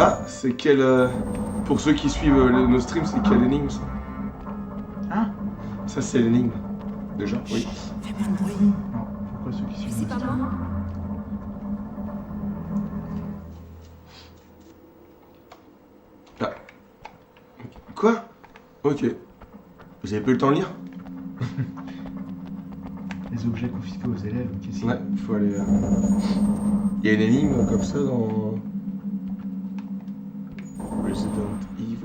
Ah, c'est quel... Pour ceux qui suivent nos streams, c'est quelle énigme ça? Hein? Ça c'est l'énigme. Déjà, oui. Fais pas de bruit. Non, pourquoi ceux qui Mais suivent c'est nos pas streams? moi. Ah. Quoi? Ok. Vous avez pas eu le temps de lire? Les objets confisqués aux élèves, qu'est-ce qu'il y a? Ouais, il faut aller... Il y a une énigme comme ça dans... Resident Evil.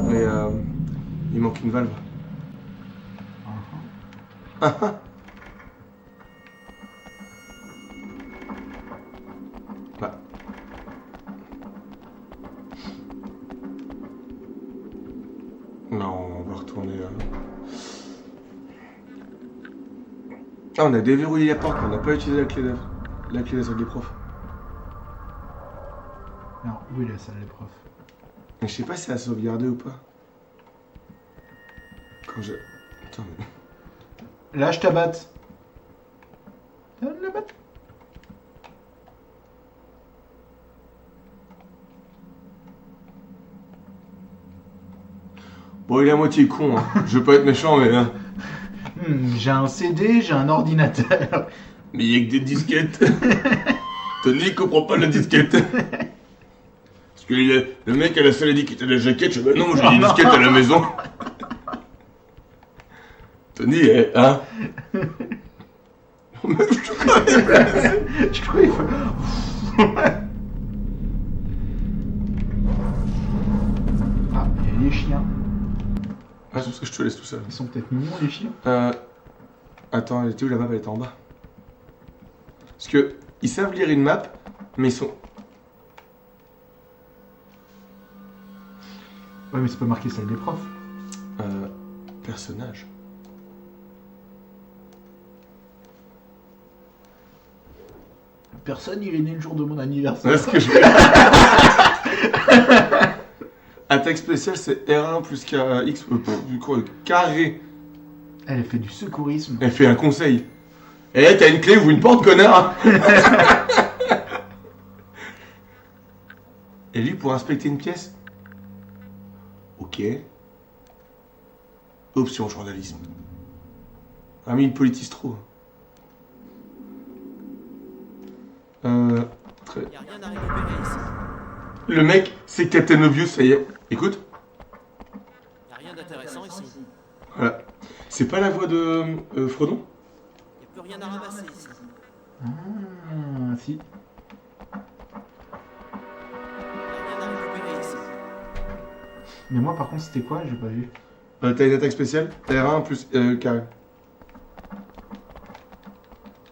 Mais il manque une valve. Ah ah. Bah. Non, on va retourner... Ah, on a déverrouillé la porte, on n'a pas utilisé la clé de la salle des profs. Non, où est la salle des profs? Mais je sais pas si elle a sauvegardé ou pas. Quand je... Attends, mais... Lâche ta batte. Donne la batte. Bon, il est à moitié con, hein. Je veux pas être méchant, mais... J'ai un CD, j'ai un ordinateur. Mais il y a que des disquettes. Tony comprend pas la disquette. Parce que le mec à la salle a dit qu'il était à la jaquette. Je dis, bah non, moi j'ai des disquettes à la maison. Tony, hein? Je te croyais. Je croyais. Ah, il y a les chiens. Ah, c'est parce que je te laisse tout seul. Ils sont peut-être mignons, les chiens. Attends, elle était où la map? Elle était en bas. Parce que ils savent lire une map, mais ils sont... Ouais, mais c'est pas marqué salle des profs. Personnage. Personne, il est né le jour de mon anniversaire. C'est ce que je Attaque spéciale, c'est R1 plus KX, carré. Elle fait du secourisme. Elle fait un conseil. Eh, t'as une clé, ouvre une porte, connard. Et lui, pour inspecter une pièce? Ok. Option journalisme. Ah, mais il politise trop. Très... Y a rien à récupérer ici. Le mec, c'est Captain Obvious, ça y est. Écoute. Y a rien d'intéressant ici. Voilà. C'est pas la voix de Frodon? Y a plus rien à ramasser ici. Ah, si. Y a rien à récupérer ici. Mais moi, par contre, c'était quoi? J'ai pas vu. T'as une attaque spéciale? R1 plus carré.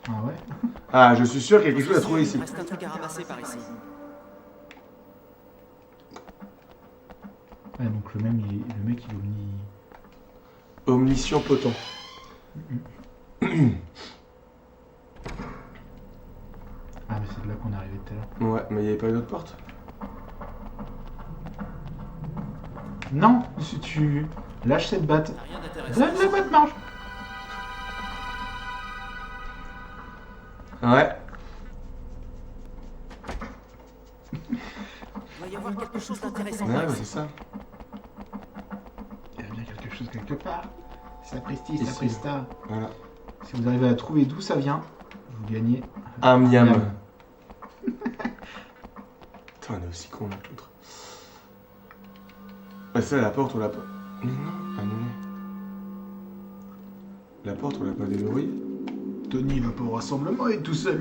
Ah ouais? Ah, je suis sûr qu'il y a quelque chose à trouver ici. Il reste un truc à ramasser par ici. Ouais, donc le mec, il est Omniscient potent. Ah, mais c'est de là qu'on est arrivé tout à l'heure. Ouais, mais il n'y avait pas une autre porte? Non, si tu lâches cette batte. Y a rien d'intéressant Donne la ici. batte, mange. Ouais. Il doit y avoir quelque chose d'intéressant Ouais, par bah, ici. c'est ça. Il y a bien quelque chose quelque part. Sapristi, Ici. saprista. Voilà. Si vous arrivez à trouver d'où ça vient, vous gagnez. Un miam. miam. Putain, on est aussi con l'un que l'autre. Bah, ça, la porte, on l'a pas. Mais non, annulé. La porte, on l'a pas déverrouillée. Tony va pas au rassemblement, il est tout seul.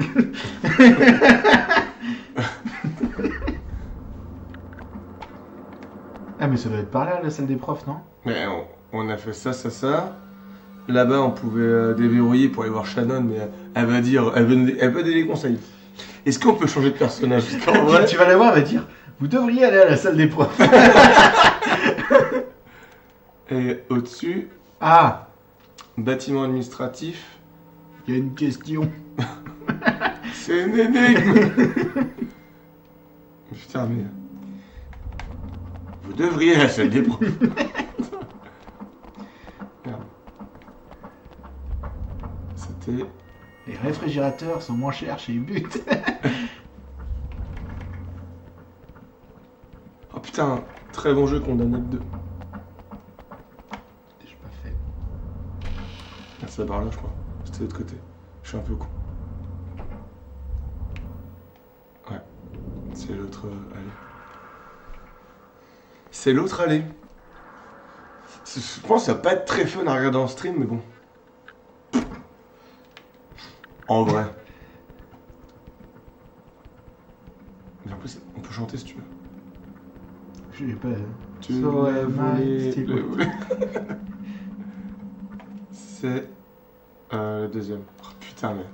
Ah, mais ça doit être par là, la salle des profs, non? Mais on a fait ça, ça, ça. Là-bas, on pouvait déverrouiller pour aller voir Shannon, mais elle va dire, elle peut donner des conseils. Est-ce qu'on peut changer de personnage? Parce qu'en vrai, Tu vas la voir, elle va dire vous devriez aller à la salle des profs. et au-dessus, Ah, bâtiment administratif. il y a une question. C'est une énigme. Putain, mais... Vous devriez la salle des profs. Merde. C'était... Les réfrigérateurs sont moins chers chez But. putain, très bon jeu Condamned 2. J'ai pas fait. Ah, c'est par là, je crois. C'était de l'autre côté. Je suis un peu con. Ouais. C'est l'autre allée. C'est l'autre allée. Je pense que ça va pas être très fun à regarder en stream, mais bon. En vrai. Mais en plus, on peut chanter si tu veux. Je sais pas. Tu So l'as am I volé. still- C'est le deuxième. Oh, putain, mais.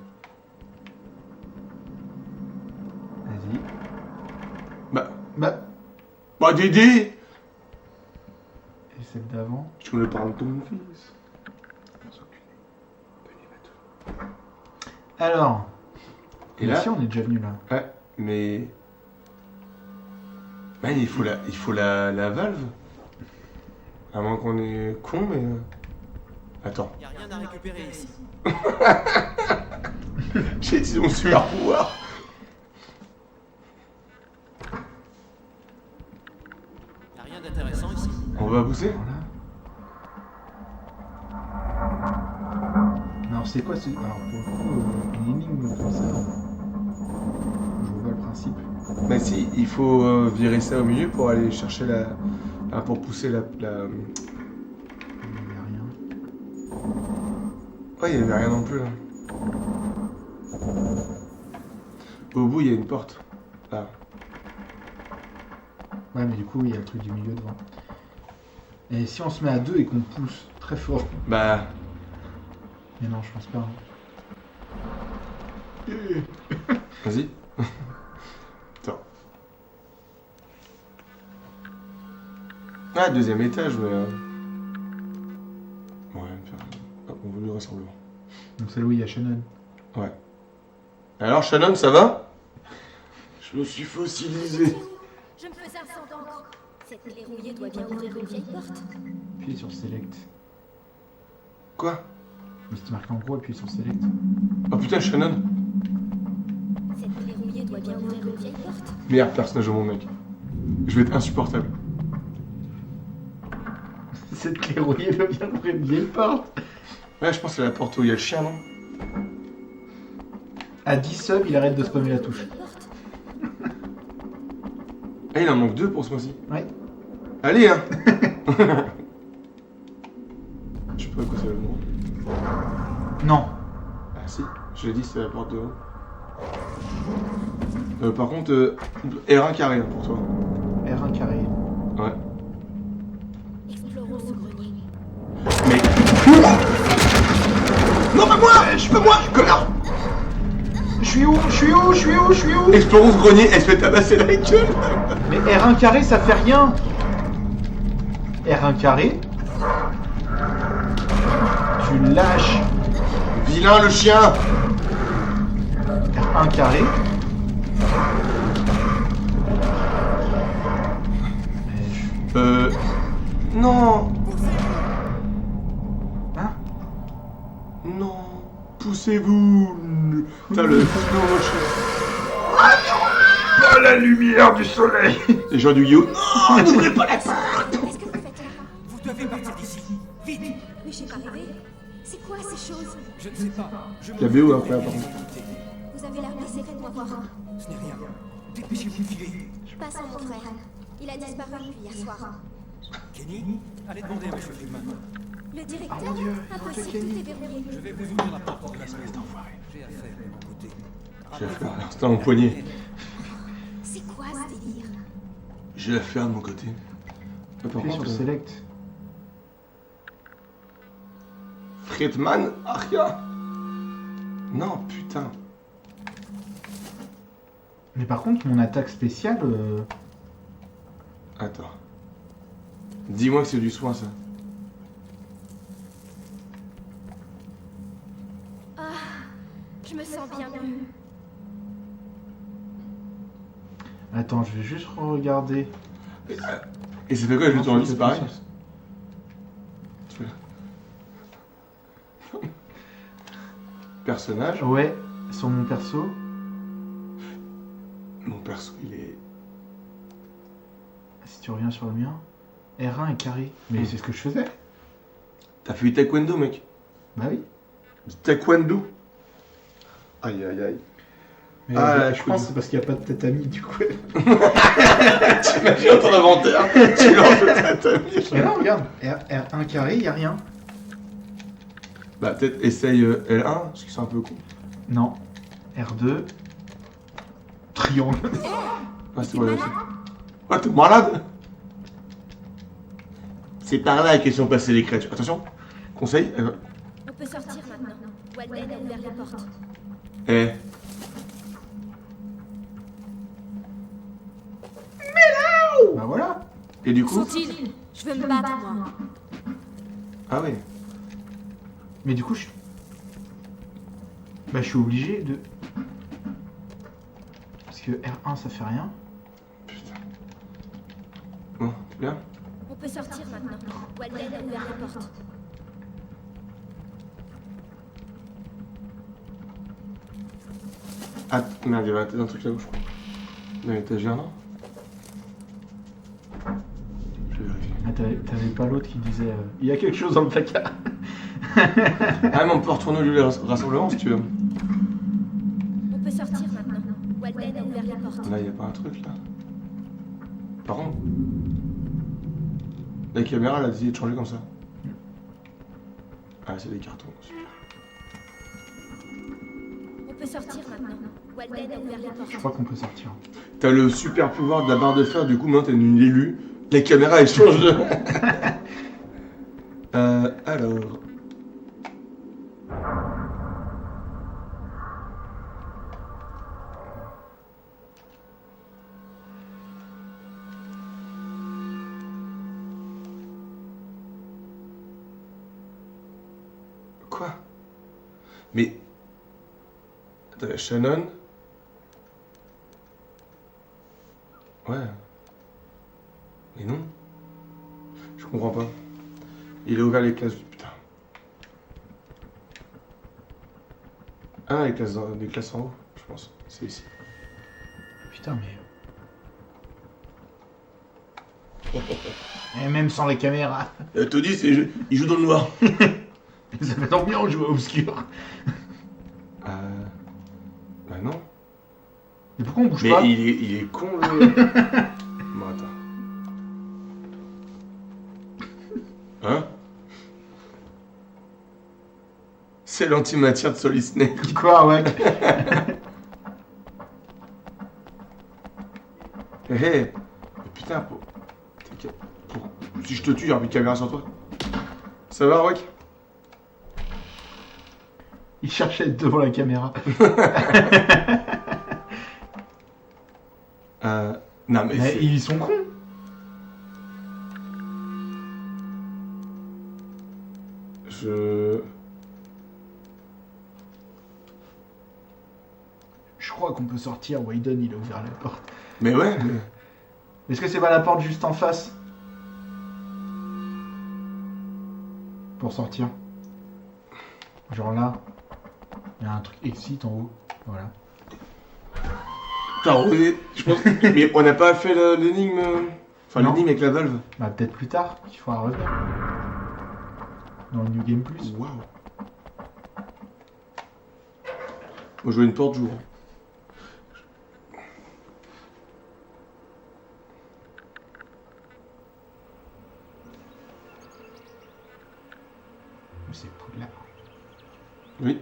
Vas-y. Bah. Bah. Bah, Dédé! Et celle d'avant. Tu me parles de mon fils. Alors. Et là, Ici, on est déjà venu là. ouais, mais. Man, il faut la valve. À moins qu'on est con, mais. Attends. Y a rien à récupérer ici. J'ai utilisé mon super pouvoir. Y a rien d'intéressant ici. On va pousser? Voilà. Alors, c'est quoi ce. Alors, pour le coup, une énigme comme ça. Je vois pas le principe. Bah si, il faut virer ça au milieu pour aller chercher la... Enfin, pour pousser la... Il y a rien. Ouais, il y avait rien non plus là. Au bout, il y a une porte. Là. Ouais, mais du coup, il y a le truc du milieu devant. Et si on se met à deux et qu'on pousse très fort. Bah... Mais non, je pense pas. Hein. Vas-y. Attends. Ah, deuxième étage, mais... Ouais, hop, on veut du rassemblement. Donc, c'est là où il y a Shannon. Ouais. Alors, Shannon, ça va? Je me suis fossilisé. Je me faisais un sang d'encre. Cette clé rouillée doit bien ouvrir une vieille porte. Appuyez sur Select. Quoi? Mais c'était marqué en gros, appuyez sur Select. Oh putain, Shannon. Cette clé rouillée doit bien ouvrir une vieille porte. Meilleur personnage au monde, mec. Je vais être insupportable. Cette clé rouillée doit bien ouvrir une vieille porte. Ouais, je pense que c'est la porte où il y a le chien, non? À 10 subs, il arrête de spammer la touche. Porte. Ah, il en manque 2 pour ce mois-ci. Ouais. Allez, hein. Je sais pas quoi c'est le nom. Non. Ah si, je l'ai dit, c'est la porte de haut. Par contre, R1 carré hein, pour toi. R1 carré. Ouais. Explorons ce grenier. Mais... Non, pas moi! Pas moi, connard! Je suis où? Je suis où? Je suis où? Je suis où? Explorons ce grenier, elle se fait tabasser la gueule! Mais R1 carré, ça fait rien. R1 carré. Tu lâches Vilain le chien! R1 carré. Mais je... Non! Hein? Non! Poussez-vous! T'as le slow motion. Pas la lumière du soleil. Les gens du Yu. Non! N'ouvrez pas la porte! Qu'est-ce que vous faites là? Vous devez partir d'ici. Vite. Mais j'ai pas rêvé. C'est quoi ces choses? Je ne sais pas. Je La BO après, par contre. Vous avez l'air blessé, faites-moi voir. Ce n'est rien. Dépêchez-vous de filer. Passons mon frère. Il a disparu depuis hier soir. Kenny, allez demander à M. Friedman. Le directeur? Oh mon Dieu, Impossible, il manque tout est verrouillé. Je vais vous ouvrir la porte de la semaine. J'ai affaire de mon côté. J'ai affaire à l'instant à mon poignet. C'est quoi ce délire? J'ai affaire de mon côté. Par Appuie sur contre, Select. Friedman, Aria. Non, putain. Mais par contre, mon attaque spéciale... Attends. Dis-moi que c'est du soin, ça. Je me sens bien mieux. Attends, je vais juste regarder. Et ça fait quoi, je lui tourne Ensuite, disparaît appuie sur- Personnage. Ouais, sur mon perso. Mon perso, il est... Si tu reviens sur le mien, R1 est carré. Mais c'est ce que je faisais. T'as fait du taekwondo, mec. Bah oui. Du taekwondo. Aïe, aïe, aïe. Mais Ah, je pense que c'est parce qu'il n'y a pas de tatami du coup. T'imagines ton inventaire. Tu lances le tatami. Mais non, regarde, R1 carré, il n'y a rien. Bah, peut-être essaye L1, parce qu'ils sont un peu cons. Non. R2. Triangle. Ah, c'est vrai aussi. Ah, t'es malade. C'est par là qu'ils sont passées les créatures. Attention, conseil. On peut sortir maintenant. Walden a ouvert la porte. Eh. Bah voilà. Et du Où coup. sont-ils? Je veux me battre, moi. Ah oui. Mais du coup, bah, je suis obligé de... Parce que R1, ça fait rien. Putain. Bon, c'est bien. On peut sortir maintenant. Walden a ouvert la porte. Ah, merde, il y avait un truc là-haut, je crois. Dans l'étagère, non? Je vais vérifier. Ah, t'avais pas l'autre qui disait il y a quelque chose dans le placard. Ah, mais on peut retourner au lieu de rassemblement si tu veux. On peut sortir maintenant. Walden a ouvert la porte. Là, il n'y a pas un truc là. Par contre, la caméra, elle a décidé de changer comme ça. Ah, c'est des cartons, super. On peut sortir maintenant. Walden a ouvert la porte. Je crois qu'on peut sortir. T'as le super pouvoir de la barre de fer, du coup, maintenant t'es une élue. La caméra, elle change de. Alors. Quoi? Mais. Attends, Shannon? Ouais. Mais non. Je comprends pas. Il a ouvert les classes. Putain. Ah, les classes des classes en haut, je pense. C'est ici. Putain, mais... Et même sans les caméras. Tony, il joue dans le noir. Ça fait tant bien, on joue à obscur. Bah non. Et pourquoi on bouge Mais pas il est con, le. Bon, attends. Hein? C'est l'antimatière de Solid Snake. Quoi, ouais. Hé hé. Mais putain, si je te tue, il y aura plus de caméra sur toi. Ça va, Rock? Il cherchait à être devant la caméra. Non, mais Mais ils sont cons. Je crois qu'on peut sortir. Wayden, il a ouvert la porte. Mais ouais, mais... Est-ce que c'est pas la porte juste en face? Pour sortir. Genre là. Il y a un truc exit en haut. Voilà. Putain, je pense... Mais on n'a pas fait l'énigme... Enfin, Non. l'énigme avec la valve. Bah peut-être plus tard, qu'il faudra revenir. Dans le New Game Plus. Waouh. Moi, je vois une porte jour. C'est Poudlard. Oui.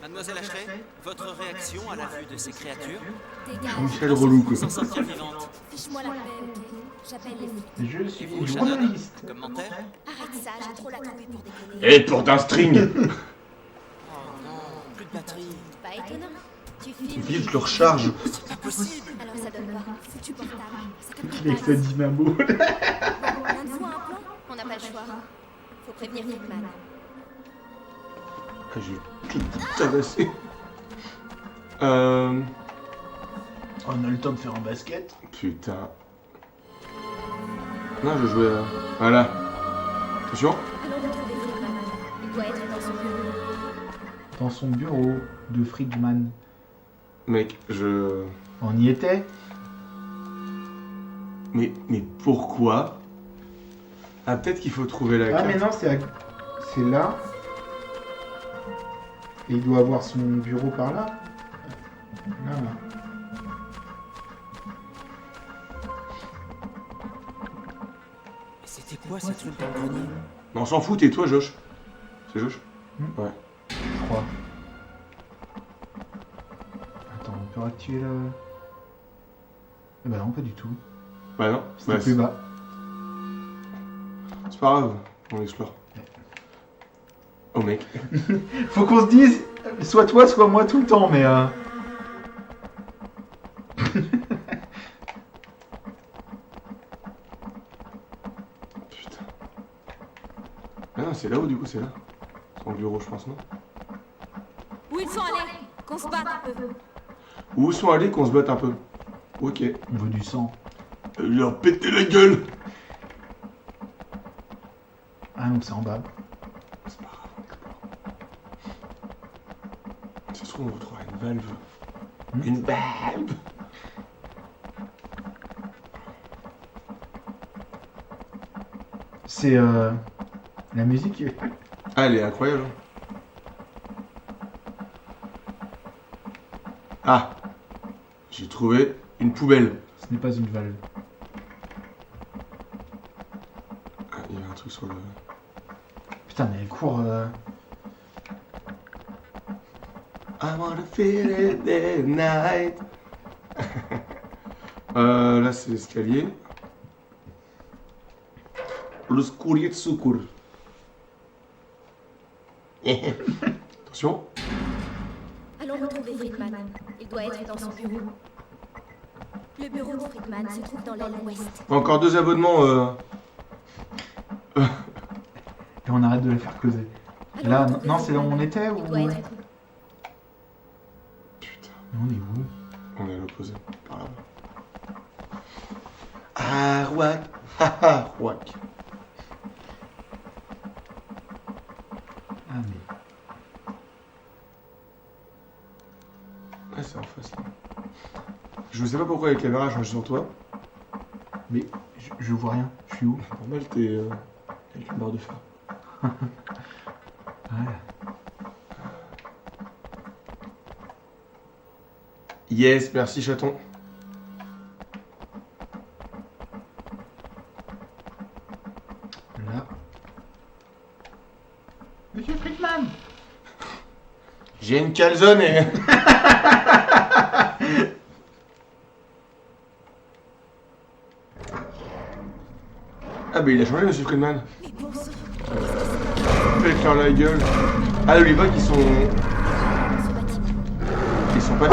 Mademoiselle Ashley, votre réaction à la vue de ces créatures? Dégage. Michel relou, quoi. S'en sortir vivante. Fiche-moi la paix, ok? J'appelle les flics. Je suis Et vous, Shannon, journaliste. commentaire? Arrête ça, j'ai trop la trouille pour déconner. Et pour d'un string. Oh non, plus de batterie. Pas étonnant. Tu filmes. Vite, je le recharge. C'est pas possible. Alors ça donne pas. Foutu portable. Ça capte Avec pas. sa dynamo. Plein de fois un plan, on n'a pas le choix. Faut prévenir Hickman. Ah, j'ai tout tabassé. On a le temps de faire un basket. Putain. Non, je jouais à... Voilà. Attention. Allons retrouver Hickman. Il doit être dans son bureau. Dans son bureau de Friedman. Mec, je... On y était. Mais pourquoi? Ah, peut-être qu'il faut trouver la Ah, carte. mais non, c'est là. Et il doit avoir son bureau par là. Là. Mais c'était quoi ce truc dans le grenier? Mais on s'en fout, tais-toi, Josh. C'est Josh? Ouais. Je crois. Attends, on peut réactiver la... Eh ben non, pas du tout. Bah non, C'était bah, plus bas. c'est pas grave, on explore. Oh mec. Faut qu'on se dise, soit toi, soit moi tout le temps, mais... Putain. Ah non, c'est là-haut du coup, c'est là. Son bureau, je pense, non? Où ils sont allés? Qu'on se batte un peu. Où sont allés qu'on se batte un peu? Ok. On veut du sang. Leur péter la gueule! Ah non, c'est en bas. C'est pas grave, on explore. Si ça se trouve, on retrouvera une valve. Une valve! C'est la musique. Ah, elle est incroyable. Ah! J'ai trouvé une poubelle. Ce n'est pas une valve. Ah, il y a un truc sur le... Putain, mais elle court. I wanna feel it the night. Là c'est l'escalier. Le scourier de secours. Attention. Allons retrouver Friedman. Il doit être dans son bureau. Le bureau de Friedman se trouve dans l'aile ouest. Encore 2 abonnements. Et on arrête de la faire causer. Allons Là, retrouver non, c'est là où Friedman. on était ou... Il doit être... Putain, On est où? on est à l'opposé. Par là. Ah, Roac. Haha, Roac. Ah, mais... Ouais, c'est en face là. Je sais pas pourquoi la caméra change sur toi. Mais je vois rien. Je suis où? Normal, t'es avec une barre de fer. Ouais. Yes, merci chaton. Là. Monsieur Friedman! J'ai une calzone et... Ah bah il a changé monsieur Friedman. Mais bon sang, Faites-leur la gueule. Ah n'oublie pas qu'ils sont... ce bâtiment. Ils sont pas...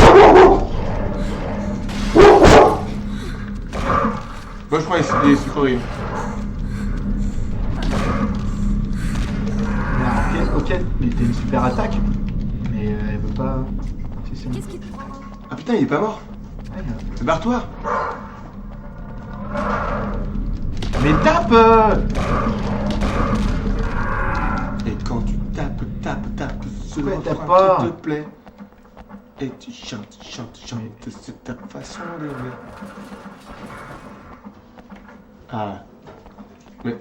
Moi je crois que c'est des sucreries. Ok, mais t'as une super attaque. Mais elle veut pas... Si, c'est bon. Qu'est-ce qui te prend? Ah putain il est pas mort. Ouais, Barre-toi. Mais tape Et quand tu tapes ce Ouais, tape refrain pas. qui te plaît. Et tu chantes, c'est ta façon d'aimer. Ah. Mais...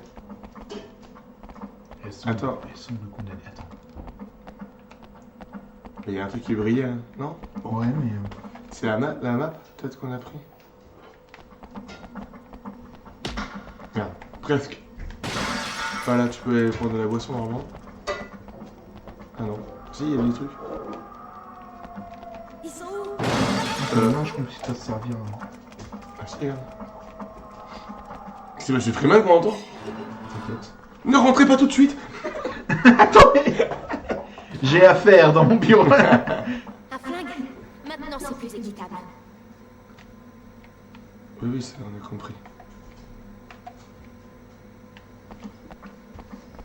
Elles sont, Attends. Elles sont condamnées. Attends. Il y a un truc qui brillait, hein. Non? Ouais, mais... C'est la map peut-être qu'on a pris. Merde, presque. Voilà, tu peux aller prendre de la boisson normalement. Ah non. Si, il y avait des trucs. Ils sont où? Non, je compte pas se servir. Ah si, regarde. C'est monsieur Freeman qu'on entend? T'inquiète. Ne rentrez pas tout de suite! Attendez. J'ai affaire dans mon bureau. Un flingue? Maintenant c'est plus équitable. Oui, ça on a compris.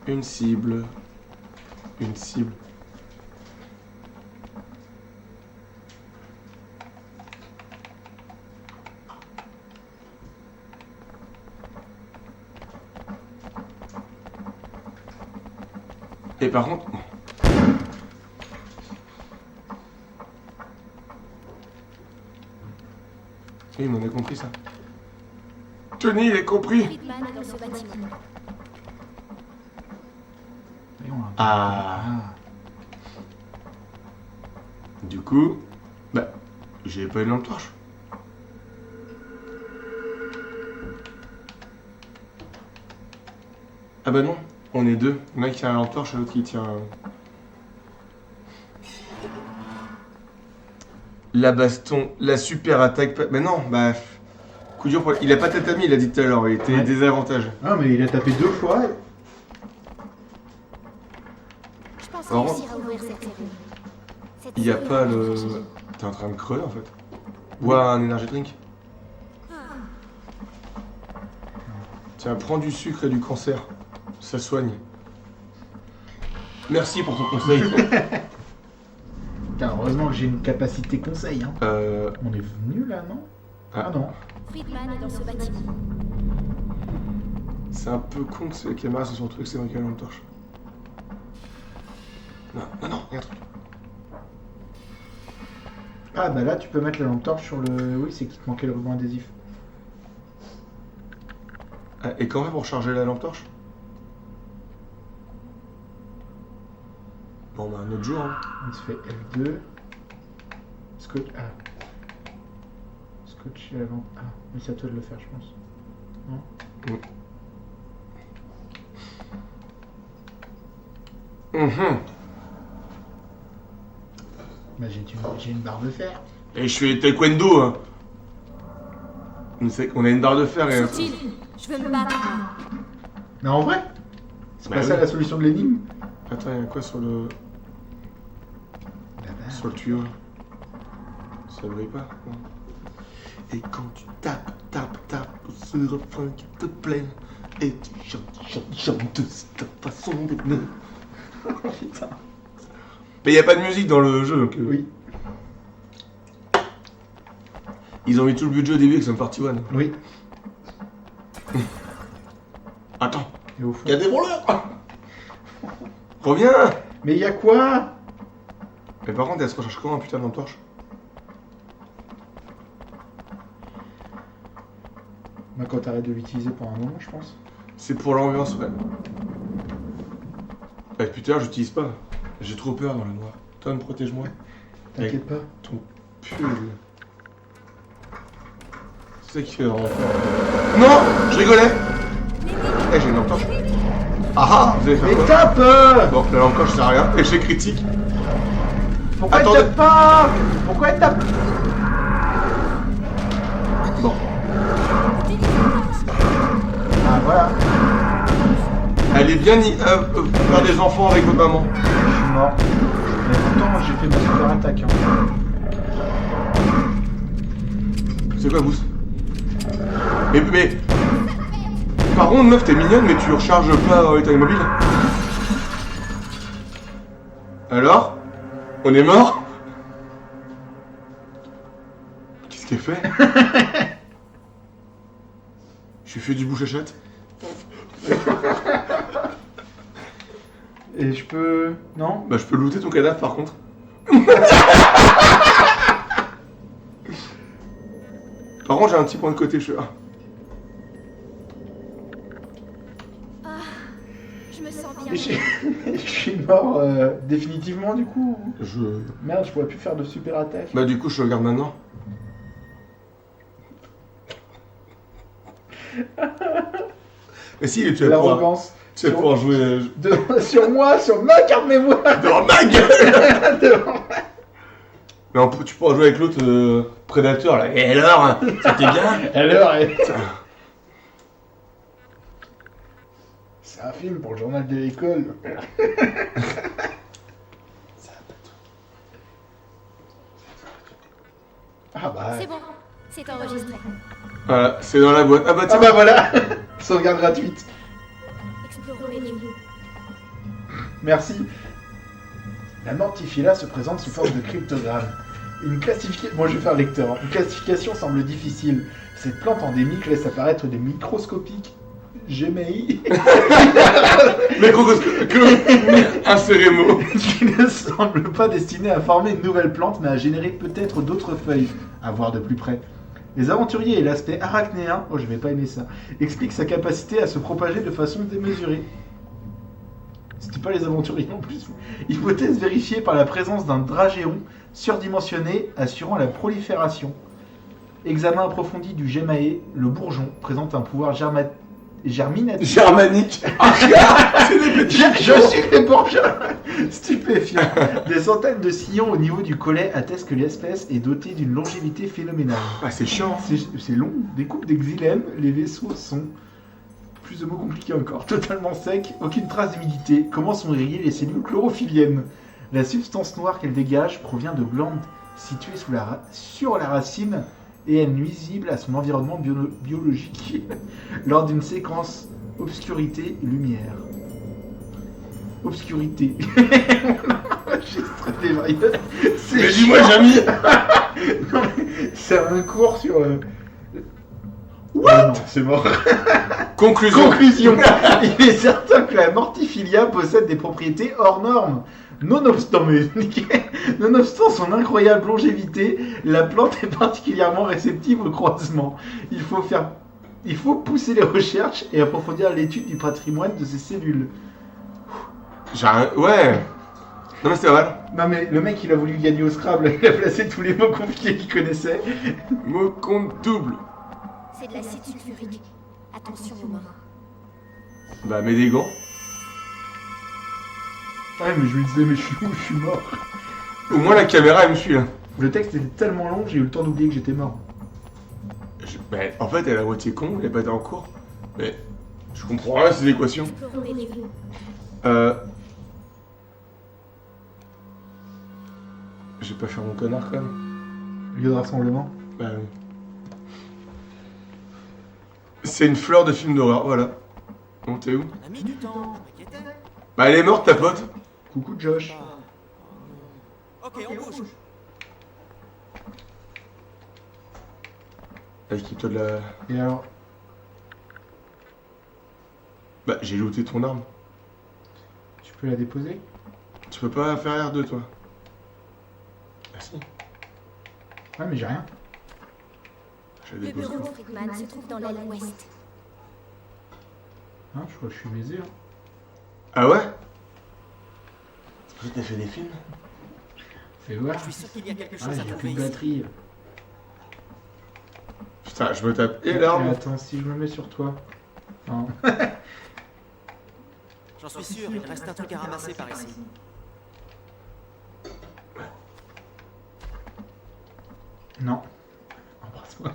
Une cible. Une cible. Et par contre... Oui, mais on a compris ça. Tony, il est compris. Friedman est dans ce bâtiment. Voyons, hein. Ah. Du coup, bah, j'ai pas une lampe torche. Ah bah non, on est deux. Il y en a un qui tient la lampe torche et l'autre qui tient... La baston, la super attaque... Mais non, bah... Coup dur pour... Il a pas tatami, il a dit tout à l'heure, il était Ouais. désavantagé. Ah, mais il a tapé 2 fois. Je pense Alors, réussir à ouvrir cette serrure. Cette Il y a serrure pas est le... énergétique. T'es en train de crever en fait. Bois un énergie drink. Tiens, prends du sucre et du cancer. Ça soigne. Merci pour ton conseil. Putain, heureusement que j'ai une capacité conseil. Hein. euh... On est venu là, non? Ah. Ah non. Friedman est dans ce bâtiment. C'est un peu con que les caméras se sont trucs, c'est dans quelle lampe torche. Non, non, non, il y a un truc. Ah bah là tu peux mettre la lampe torche sur le... Oui, c'est qu'il te manquait le ruban adhésif. Ah, et quand même pour charger la lampe torche? Bon bah un autre jour hein. On se fait F2. Scotch... Ah. Scotch la lampe... Ah, mais c'est à toi de le faire je pense. Non? Bah j'ai une barre de fer. Et je fais taekwondo hein. On a une barre de fer et... Subtil, je veux me battre, moi. Mais en vrai? C'est Bah pas ça oui. la solution de l'énigme? Attends, il y a quoi sur le... Sur le tuyau là? Ça brille pas non. Et quand tu tapes ce refrain qui te plaît, et tu chantes, c'est ta façon d'aimer. Putain. Mais il n'y a pas de musique dans le jeu donc... Oui. Ils ont mis tout le budget au début avec son party one. Oui. Attends, Et au fond... il y a des voleurs. Reviens. Mais il y a quoi? Mais par contre, elle se recharge comment putain de lampe torche? Bah quand t'arrêtes de l'utiliser pour un moment je pense. C'est pour l'ambiance, ouais. Bah putain, j'utilise pas. J'ai trop peur dans le noir. Tom, protège-moi. T'inquiète pas. Ton pull. C'est ça qui fait vraiment peur. Non, je rigolais. Eh, j'ai une lampe torche. Ah ah, vous avez fait Mais quoi? tape! Bon, la lampe torche, ça sert à rien. Échec critique. Pourquoi Attendez. elle tape pas? Pourquoi elle tape? Bon. Ah voilà. Allez bien faire des enfants avec votre maman. Je suis mort. Mais pourtant j'ai fait ma super attaque. Hein. C'est quoi, Boost? Mais... Par contre, meuf, t'es mignonne, mais tu recharges pas avec ta mobile. Alors? On est mort? Qu'est-ce qu'elle fait? J'ai fait du bouche à chatte. Et je peux... Non? Bah, je peux looter ton cadavre par contre. Par contre, j'ai un petit point de côté, je suis là. Je me sens bien. Et je suis mort définitivement du coup. Je... Merde, je pourrais plus faire de super attaque. Bah, du coup, je regarde maintenant. Mais si, tu vas pouvoir, L'arrogance. tu vas pouvoir jouer Sur moi, sur ma carte mémoire. devant ma gueule. Devant- Mais tu pourras jouer avec l'autre prédateur là. Et alors, c'était bien? Alors, c'est un film pour le journal de l'école. Ah bah... C'est bon, c'est enregistré. Voilà, c'est dans la boîte. Ah bah Ah tiens. bah voilà. Sauvegarde gratuite. Explorons les lieux. Merci. La mortifila se présente sous forme de cryptogramme. Une classification... Moi je vais faire lecteur. Hein. Une classification semble difficile. Cette plante endémique laisse apparaître des microscopiques GMI Insérez-mot. qui ne semblent pas destinés à former une nouvelle plante mais à générer peut-être d'autres feuilles. À voir de plus près. Les aventuriers et l'aspect arachnéen, oh je vais pas aimer ça, expliquent sa capacité à se propager de façon démesurée. C'était pas les aventuriers en plus. Hypothèse vérifiée par la présence d'un dragéon surdimensionné assurant la prolifération. Examen approfondi du Gemae, le bourgeon présente un pouvoir germinatif. Germanique. C'est des petits. Je suis les bourgeons stupéfiant. Des centaines de sillons au niveau du collet attestent que l'espèce est dotée d'une longévité phénoménale. Ah, c'est chiant. C'est long. Découpe d'exilèmes, les vaisseaux sont plus de mots compliqués encore. Totalement secs, aucune trace d'humidité. Comment sont irriguées les cellules chlorophylliennes? La substance noire qu'elle dégage provient de glandes situées sur la racine et est nuisible à son environnement biologique lors d'une séquence obscurité-lumière. Obscurité. J'ai stressé, Mais dis-moi, Jamy. Non, mais c'est un cours sur. What? Non, c'est mort. Conclusion. Conclusion. Il est certain que la mortifilia possède des propriétés hors normes. Nonobstant son incroyable longévité, la plante est particulièrement réceptive au croisement. Il faut pousser les recherches et approfondir l'étude du patrimoine de ces cellules. Ouais. Non mais c'est mal. Non mais le mec il a voulu gagner au Scrabble, il a placé tous les mots compliqués qu'il connaissait. Mot compte double. C'est de l'acide sulfurique. Attention aux mains. Bah mets des gants. Ouais mais je lui disais mais je suis où? Je suis mort. Au moins la caméra elle me suit là. Le texte était tellement long, j'ai eu le temps d'oublier que j'étais mort. Bah, en fait elle est à moitié con, elle est pas en cours. Mais je comprends rien à ces équations. Je peux remédier. Je vais pas faire mon connard quand même. Lieu de rassemblement. Bah oui. C'est une fleur de film d'horreur, voilà. Bon, t'es où? On a mis du temps, je m'inquiétais. Bah elle est morte ta pote. Coucou Josh. Ok, on bouge. Équipe-toi de la... Et alors? Bah j'ai looté ton arme. Tu peux la déposer? Tu peux pas faire R2 toi. Ah si. Ouais mais j'ai rien. Je Le dépose. bureau de Friedman se trouve dans l'aile ouest. Hein, je crois que je suis baisé. Hein. Ah ouais? C'est pour ça que t'as fait des films? Fais voir. Je suis sûr qu'il y a quelque Ah chose à j'ai plus trouver de ici. batterie. Putain, je me tape. Et Mais l'arme? attends, si je me mets sur toi. Non. J'en suis sûr, il reste un truc à ramasser par ici. Non. Embrasse-moi.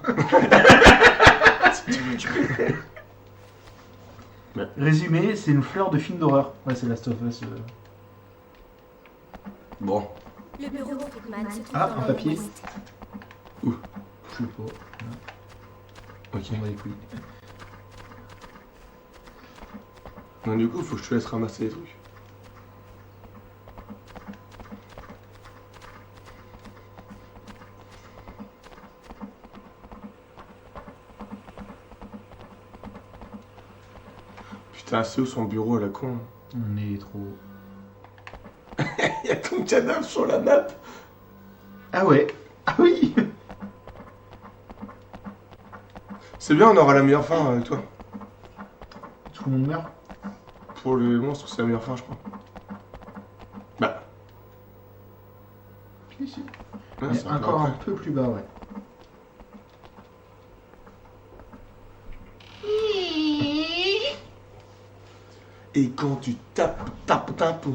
Résumé, c'est une fleur de film d'horreur. Ouais, c'est Last of Us. Bon. Le bureau de Friedman se trouve Ah, dans un l'aile papier. ouest. Je sais pas. Ok. On va les couilles. Donc du coup, faut que je te laisse ramasser les trucs. Putain, c'est où son bureau à la con? On est trop. Y'a ton cadavre sur la map. Ah ouais. Ah oui. C'est bien, on aura la meilleure fin avec toi. Tout le monde meurt. Pour les monstres, c'est la meilleure fin, je crois. Bah. Si, si. Ouais, Mais c'est encore un après. peu plus bas, ouais. Et quand tu tapes,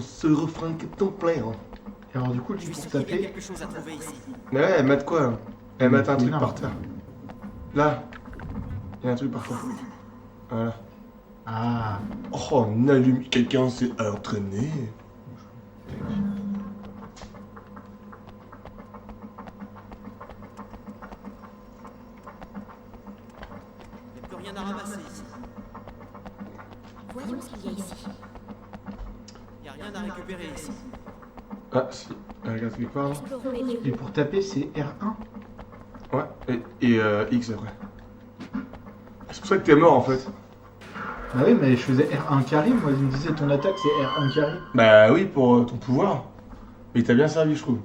ce refrain qui est ton plein. Et alors du coup, Je tu suis pour sûr qu'il y a taper. quelque chose à trouver ici. Mais ouais, elle mate quoi là? Elle mate un truc Énorme. par terre. Là. Il y a un truc par terre. Voilà. Ah. Oh, on allume. Quelqu'un s'est entraîné. Il n'y a plus rien à ramasser ici. Voyons ce qu'il y a ici. Il n'y a rien à récupérer ici. Ah, si. Elle regarde quelque part là. Je peux remédier. Et pour taper, c'est R1. Ouais. Et X après. C'est pour ça que t'es mort en fait. Bah oui, mais je faisais R1 carré. Moi, il me disait ton attaque, c'est R1 carré. Bah oui, pour ton pouvoir. Mais il t'a bien servi, je trouve.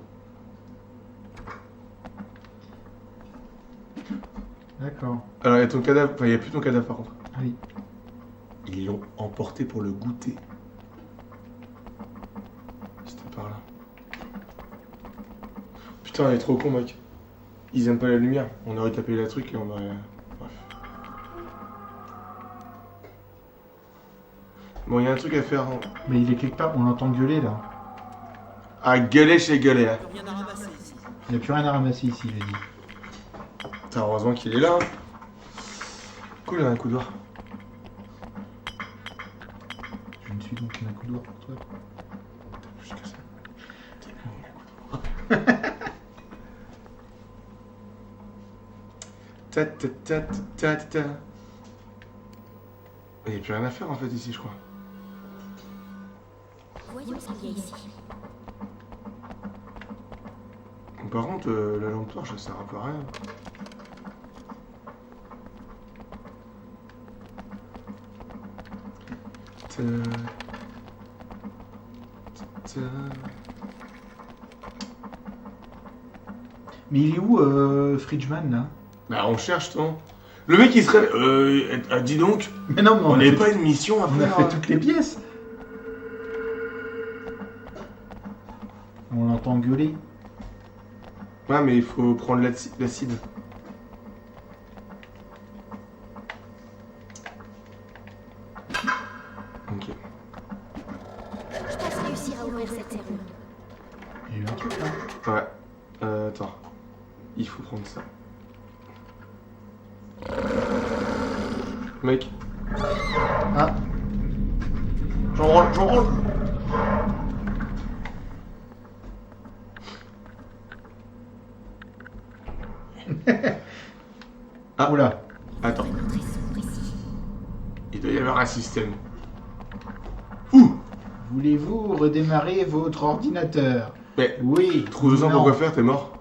d'accord. Alors, il y a ton cadavre. Enfin, il n'y a plus ton cadavre par contre. Ah oui. Ils l'ont emporté pour le goûter. C'était par là. Putain, on est trop con, mec. Ils aiment pas la lumière. On aurait tapé la truc et on aurait. Bref. Bon, il y a un truc à faire. Hein. Mais il est quelque part, on l'entend gueuler là. Ah, gueuler chez gueuler. Hein. Rien à ramasser ici. Il n'y a plus rien à ramasser ici, il a dit. Putain, heureusement qu'il est là. Hein. Cool, il a un coup d'or. Je ne suis donc qu'un coup d'or pour toi. T'as plus que ça. T'es bon, il a un coup d'or. Ta ta ta ta ta ta. Il n'y a plus rien à faire en fait ici, je crois. Voyons ce qu'il y a ici. Par contre, la lampe torche, ça sert un peu à rien. Ta... Ta... Mais il est où Fridgeman là? Bah on cherche, toi. Le mec il se réveille. Dis donc, Mais non, mais on a n'avait fait pas une mission à on a faire. fait toutes les pièces. On l'entend gueuler. Ouais, mais il faut prendre l'acide. Ok. Je pense réussir à ouvrir cette serrure. Il y a eu un truc là. Ouais. Attends. Il faut prendre ça. Mec. Ah, J'en branle. Ah, oula. attends. Vraiment très sombre ici. Il doit y avoir un système. Ouh. Voulez-vous redémarrer votre ordinateur? Mais, Oui. trouve-en Non. pourquoi faire, t'es mort.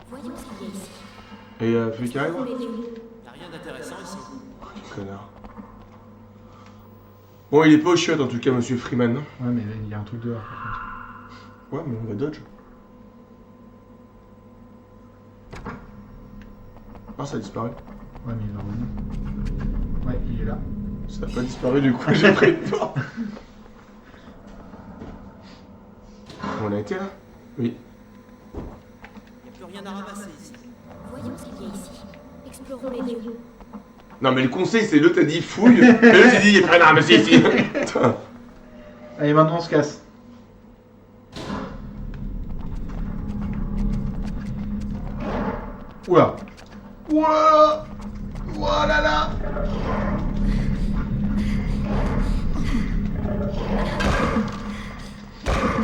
Voyons ce qu'il y a ici. Et celui qui arrive, là? Les lieux. Y'a rien d'intéressant ici. Quel connard. Bon, il est pas au chiottes en tout cas, monsieur Freeman. Ouais, mais il y a un truc dehors par contre. Ouais, mais on va dodge. Ah, ça a disparu. Ouais, mais il va revenir. Ouais, il est là. Ça a pas disparu du coup, j'ai pris le temps. On a été là? Oui. Y'a plus rien à ramasser ici. Voyons ce qu'il y a ici. Explorons les lieux. Non, mais le conseil, c'est l'autre a dit fouille, et l'autre a dit il y a rien à ramasser ici. Putain. Allez, maintenant on se casse. Oula. Ouah. Voilà là.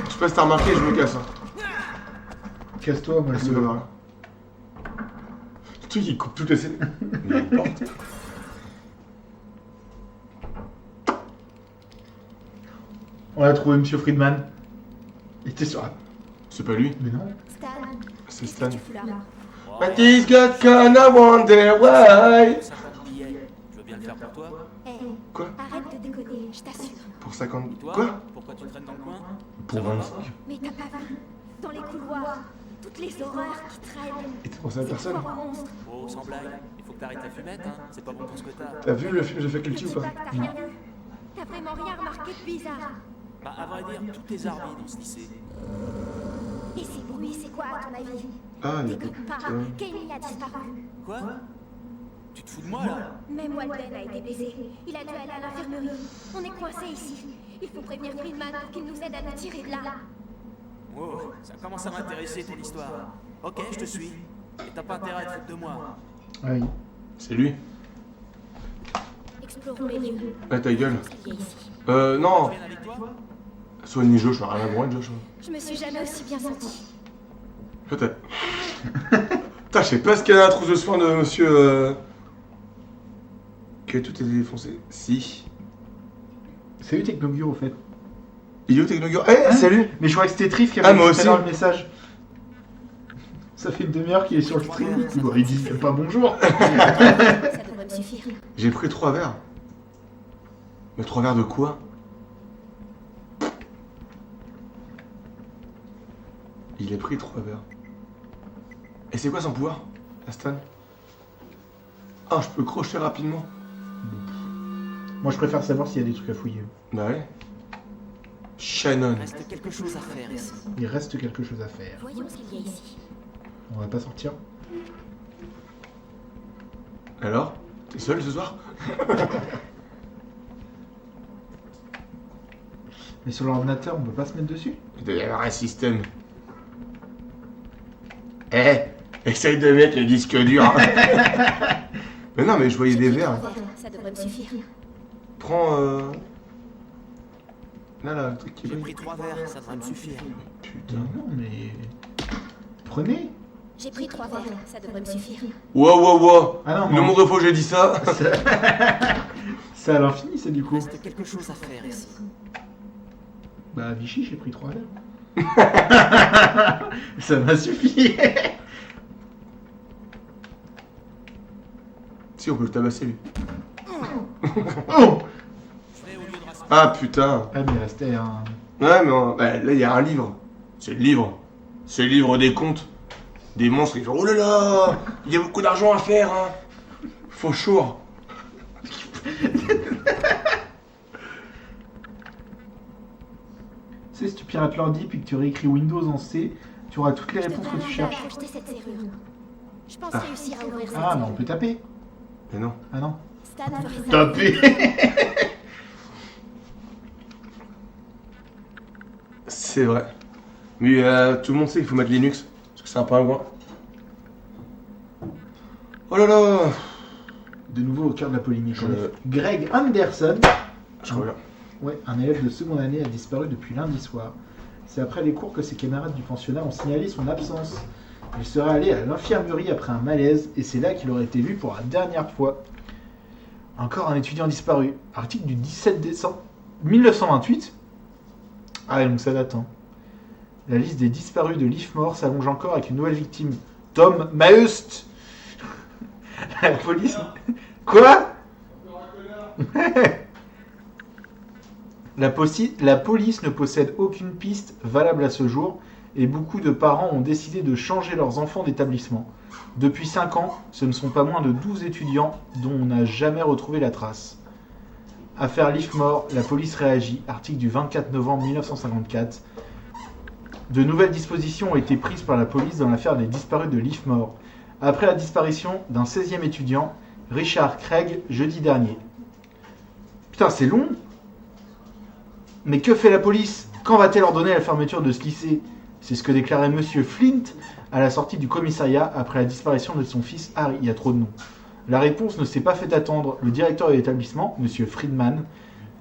Je sais pas si t'as remarqué, je me casse. Hein. Casse-toi, moi je Casse-toi par là. Le truc, il coupe toutes les scènes. Mais n'importe. On a trouvé Monsieur Friedman. Il était sur la... C'est pas lui, Mais non. Stan, c'est qu'est-ce Stan. que tu fous là? But he's got gonna wonder why. 50 billets. Tu veux bien le faire pour toi? Eh, Quoi? arrête de déconner, je t'assure. Pour 50. Toi? Quoi? Pourquoi tu traînes dans le coin? Pour Ça va 25. pas? Mais t'as pas vu? Dans les couloirs, toutes les horreurs qui traînent. Et t'as pensé à Ces personne? foires aux monstres. Oh, sans blague. Il faut que t'arrêtes la fumette, hein. C'est pas bon pour ce que t'as. T'as vu le film The Ne Faculty dis ou pas pas? que t'as rien vu. T'as vraiment rien remarqué de bizarre. Bah, à vrai dire, tout est armé dans ce lycée. Et ces bruits, c'est quoi à ton avis? Ah, il y a Déconne pas pas, Kaylee a disparu. Quoi? Tu te fous de moi, là? Même Walden a été blessé. Il a dû aller à l'infirmerie. On est coincés ici. Il faut prévenir Friedman pour qu'il nous aide à nous tirer de là. Oh, ça commence à m'intéresser, ton histoire. Ok, je te suis. Et t'as pas intérêt à te foutre de moi. Ah oui. C'est lui. Explorons les lieux. Ah, ta gueule. Ce qu'il y a ici. Non. Je viens avec toi? Soigne Josh, je rien à branler, Josh. Je me suis jamais aussi bien sentie. Peut-être. Putain, je sais pas ce qu'il y a dans la trousse de soins de monsieur. Que tout est défoncé. Si. Salut Technobio au fait. Il est où Technogure? Eh, salut! Mais je croyais que c'était Trif qui Ah, avait moi écrit aussi. dans le message. Ça fait une demi-heure qu'il est sur le stream. Bon, il dit pas bonjour. Ça devrait me suffire. J'ai pris 3 verres. Mais 3 verres de quoi? Il est pris 3 verres. Et c'est quoi son pouvoir, Aston? Ah, je peux crocher rapidement. Moi, je préfère savoir s'il y a des trucs à fouiller. Bah ouais. Shannon. Il reste quelque chose à faire ici. Il reste quelque chose à faire. Voyons ce qu'il y a ici. On va pas sortir. Alors? T'es seul ce soir? Mais sur l'ordinateur, on peut pas se mettre dessus? Il doit y avoir un système. Eh, essaye de mettre le disque dur. Mais non, mais je voyais des verres. Ça devrait me suffire. Prends là, le truc qui J'ai brille. pris 3 verres, ça devrait me suffire. Putain. Non, mais... Prenez. J'ai pris 3 verres, ça devrait me suffire. Wow. Ah non, Le non. monde refaux, j'ai dit ça. C'est à l'infini, c'est du Il coup. reste quelque chose à faire ici. Bah, Vichy, j'ai pris 3 verres. Ça m'a suffi. Si, on peut le tabasser, lui. Oh. Je vais au lieu de rassemblement. Ah, putain. Ah, mais il restait un... Ouais, mais là, il y a un livre. C'est le livre. C'est le livre des contes. Des monstres, ils font oh là là, il y a beaucoup d'argent à faire, hein. Faut chaud. Tu sais, si tu pirates l'ordi puis que tu réécris Windows en C, tu auras toutes les Je réponses devrais que tu arriver à cherches. accrocher cette serrure. Je pense réussir à ouvrir cette Ah, mais on serrure. peut taper. Mais non. Ah non. Stan ferait ça. Taper. C'est vrai. Mais tout le monde sait qu'il faut mettre Linux. Parce que c'est un pingouin. Oh là là. De nouveau au cœur de la polémique. Je- Greg Anderson, Je reviens. ouais, un élève de seconde année, a disparu depuis lundi soir. C'est après les cours que ses camarades du pensionnat ont signalé son absence. Il serait allé à l'infirmerie après un malaise et c'est là qu'il aurait été vu pour la dernière fois. Encore un étudiant disparu. Article du 17 décembre 1928. Ah ouais, donc ça date. Hein. La liste des disparus de Leafmore s'allonge encore avec une nouvelle victime. Tom Maust. La police... Quoi? La police ne possède aucune piste valable à ce jour et beaucoup de parents ont décidé de changer leurs enfants d'établissement. Depuis 5 ans, ce ne sont pas moins de 12 étudiants dont on n'a jamais retrouvé la trace. Affaire Leafmore, la police réagit. Article du 24 novembre 1954. De nouvelles dispositions ont été prises par la police dans l'affaire des disparus de Leafmore. Après la disparition d'un 16e étudiant, Richard Craig, jeudi dernier. Putain, c'est long. Mais que fait la police? Quand va-t-elle ordonner la fermeture de ce lycée? C'est ce que déclarait Monsieur Flint à la sortie du commissariat après la disparition de son fils Harry. Il y a trop de noms. La réponse ne s'est pas fait attendre. Le directeur de l'établissement, Monsieur Friedman,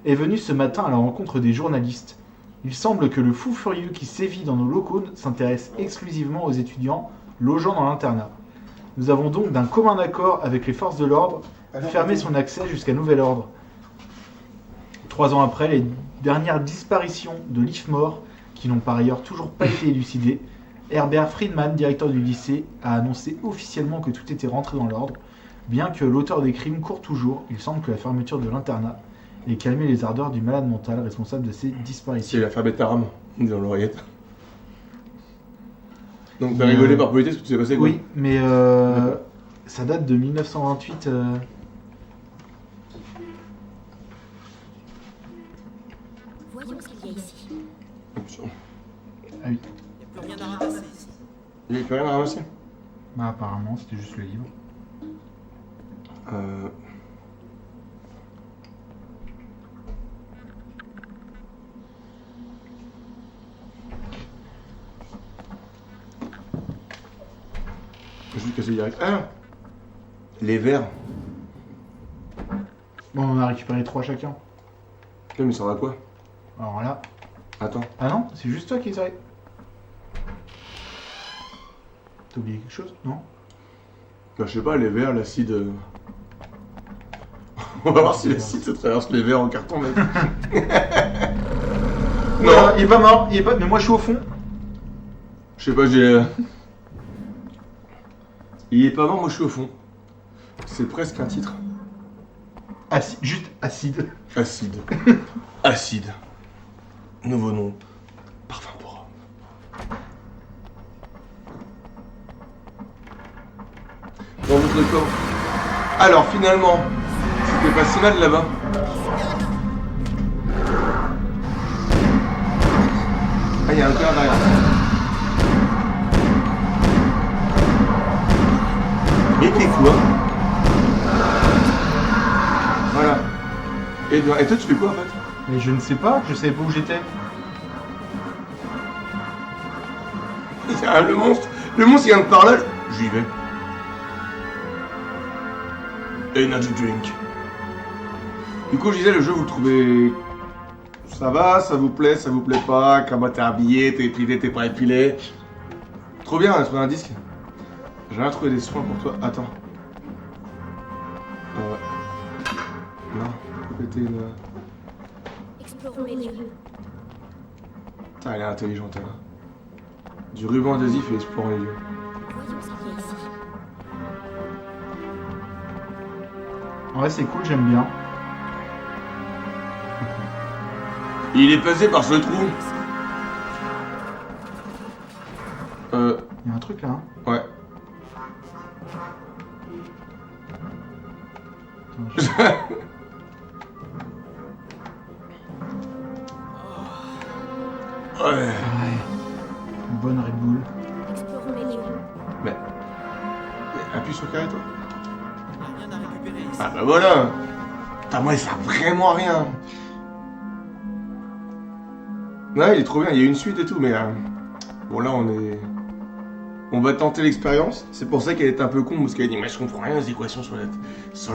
est venu ce matin à la rencontre des journalistes. Il semble que le fou furieux qui sévit dans nos locaux s'intéresse exclusivement aux étudiants logeant dans l'internat. Nous avons donc d'un commun accord avec les forces de l'ordre fermé son accès jusqu'à nouvel ordre. 3 ans après, les dernières disparitions de Leafmore, qui n'ont par ailleurs toujours pas été élucidées, Herbert Friedman, directeur du lycée, a annoncé officiellement que tout était rentré dans l'ordre. Bien que l'auteur des crimes court toujours, il semble que la fermeture de l'internat ait calmé les ardeurs du malade mental responsable de ces disparitions. C'est l'alphabet arabe dans l'oreillette. Donc t'as rigolé par politesse parce que tu sais passé quoi? Oui, mais D'accord. ça date de 1928. Voyons ce qu'il y a ici. Ah oui. Il n'y a plus rien à ramasser ici. Il n'y a plus rien à ramasser. Bah, apparemment, c'était juste le livre. Je vais casser direct. Ah! Les verres. Bon, on a récupéré 3 chacun. Non, mais ça va quoi? Alors là. Attends. Ah non, c'est juste toi qui es arrivé. T'as oublié quelque chose? Non? Bah, je sais pas, les verres, l'acide. On va voir si l'acide se traverse les verres en carton, mec. Non, il est pas mort, il est pas. Mais moi je suis au fond. Je sais pas, j'ai. Il est pas mort, moi je suis au fond. C'est presque un titre. Juste acide. Acide. Acide. Nouveau nom. Parfum pour homme. de corps. Alors finalement, c'était pas si mal là-bas. Ah, il y a un cœur derrière. Et t'es quoi? Voilà. Et toi, tu fais quoi en fait? Mais je ne sais pas, je savais pas où j'étais. Ah, le monstre il vient de par là. J'y vais. Energy drink. Du coup, je disais, le jeu, vous le trouvez... Ça va, ça vous plaît pas? Comment t'es habillé, t'es épilé, t'es pas épilé? Trop bien, on a trouvé un disque. J'ai rien trouvé des soins pour toi. Attends. Non, faut péter une... Explorons les lieux. Putain, elle est intelligente, elle. Du ruban adhésif et explorons les lieux. Voyons ce qu'il y a ici. Ouais, c'est cool, j'aime bien. Il est passé par ce trou. Il y a un truc là, hein. Ouais. Attends, Ouais. Ouais. Une bonne Red Bull. Explorons les lieux. Mais appuie sur le carré, toi. Rien à récupérer ici. Ah bah voilà. Putain, moi, il sert vraiment à rien. Ouais, il est trop bien, il y a une suite et tout, mais... bon, là, on va tenter l'expérience. C'est pour ça qu'elle est un peu con, parce qu'elle dit « Mais je comprends rien aux équations sur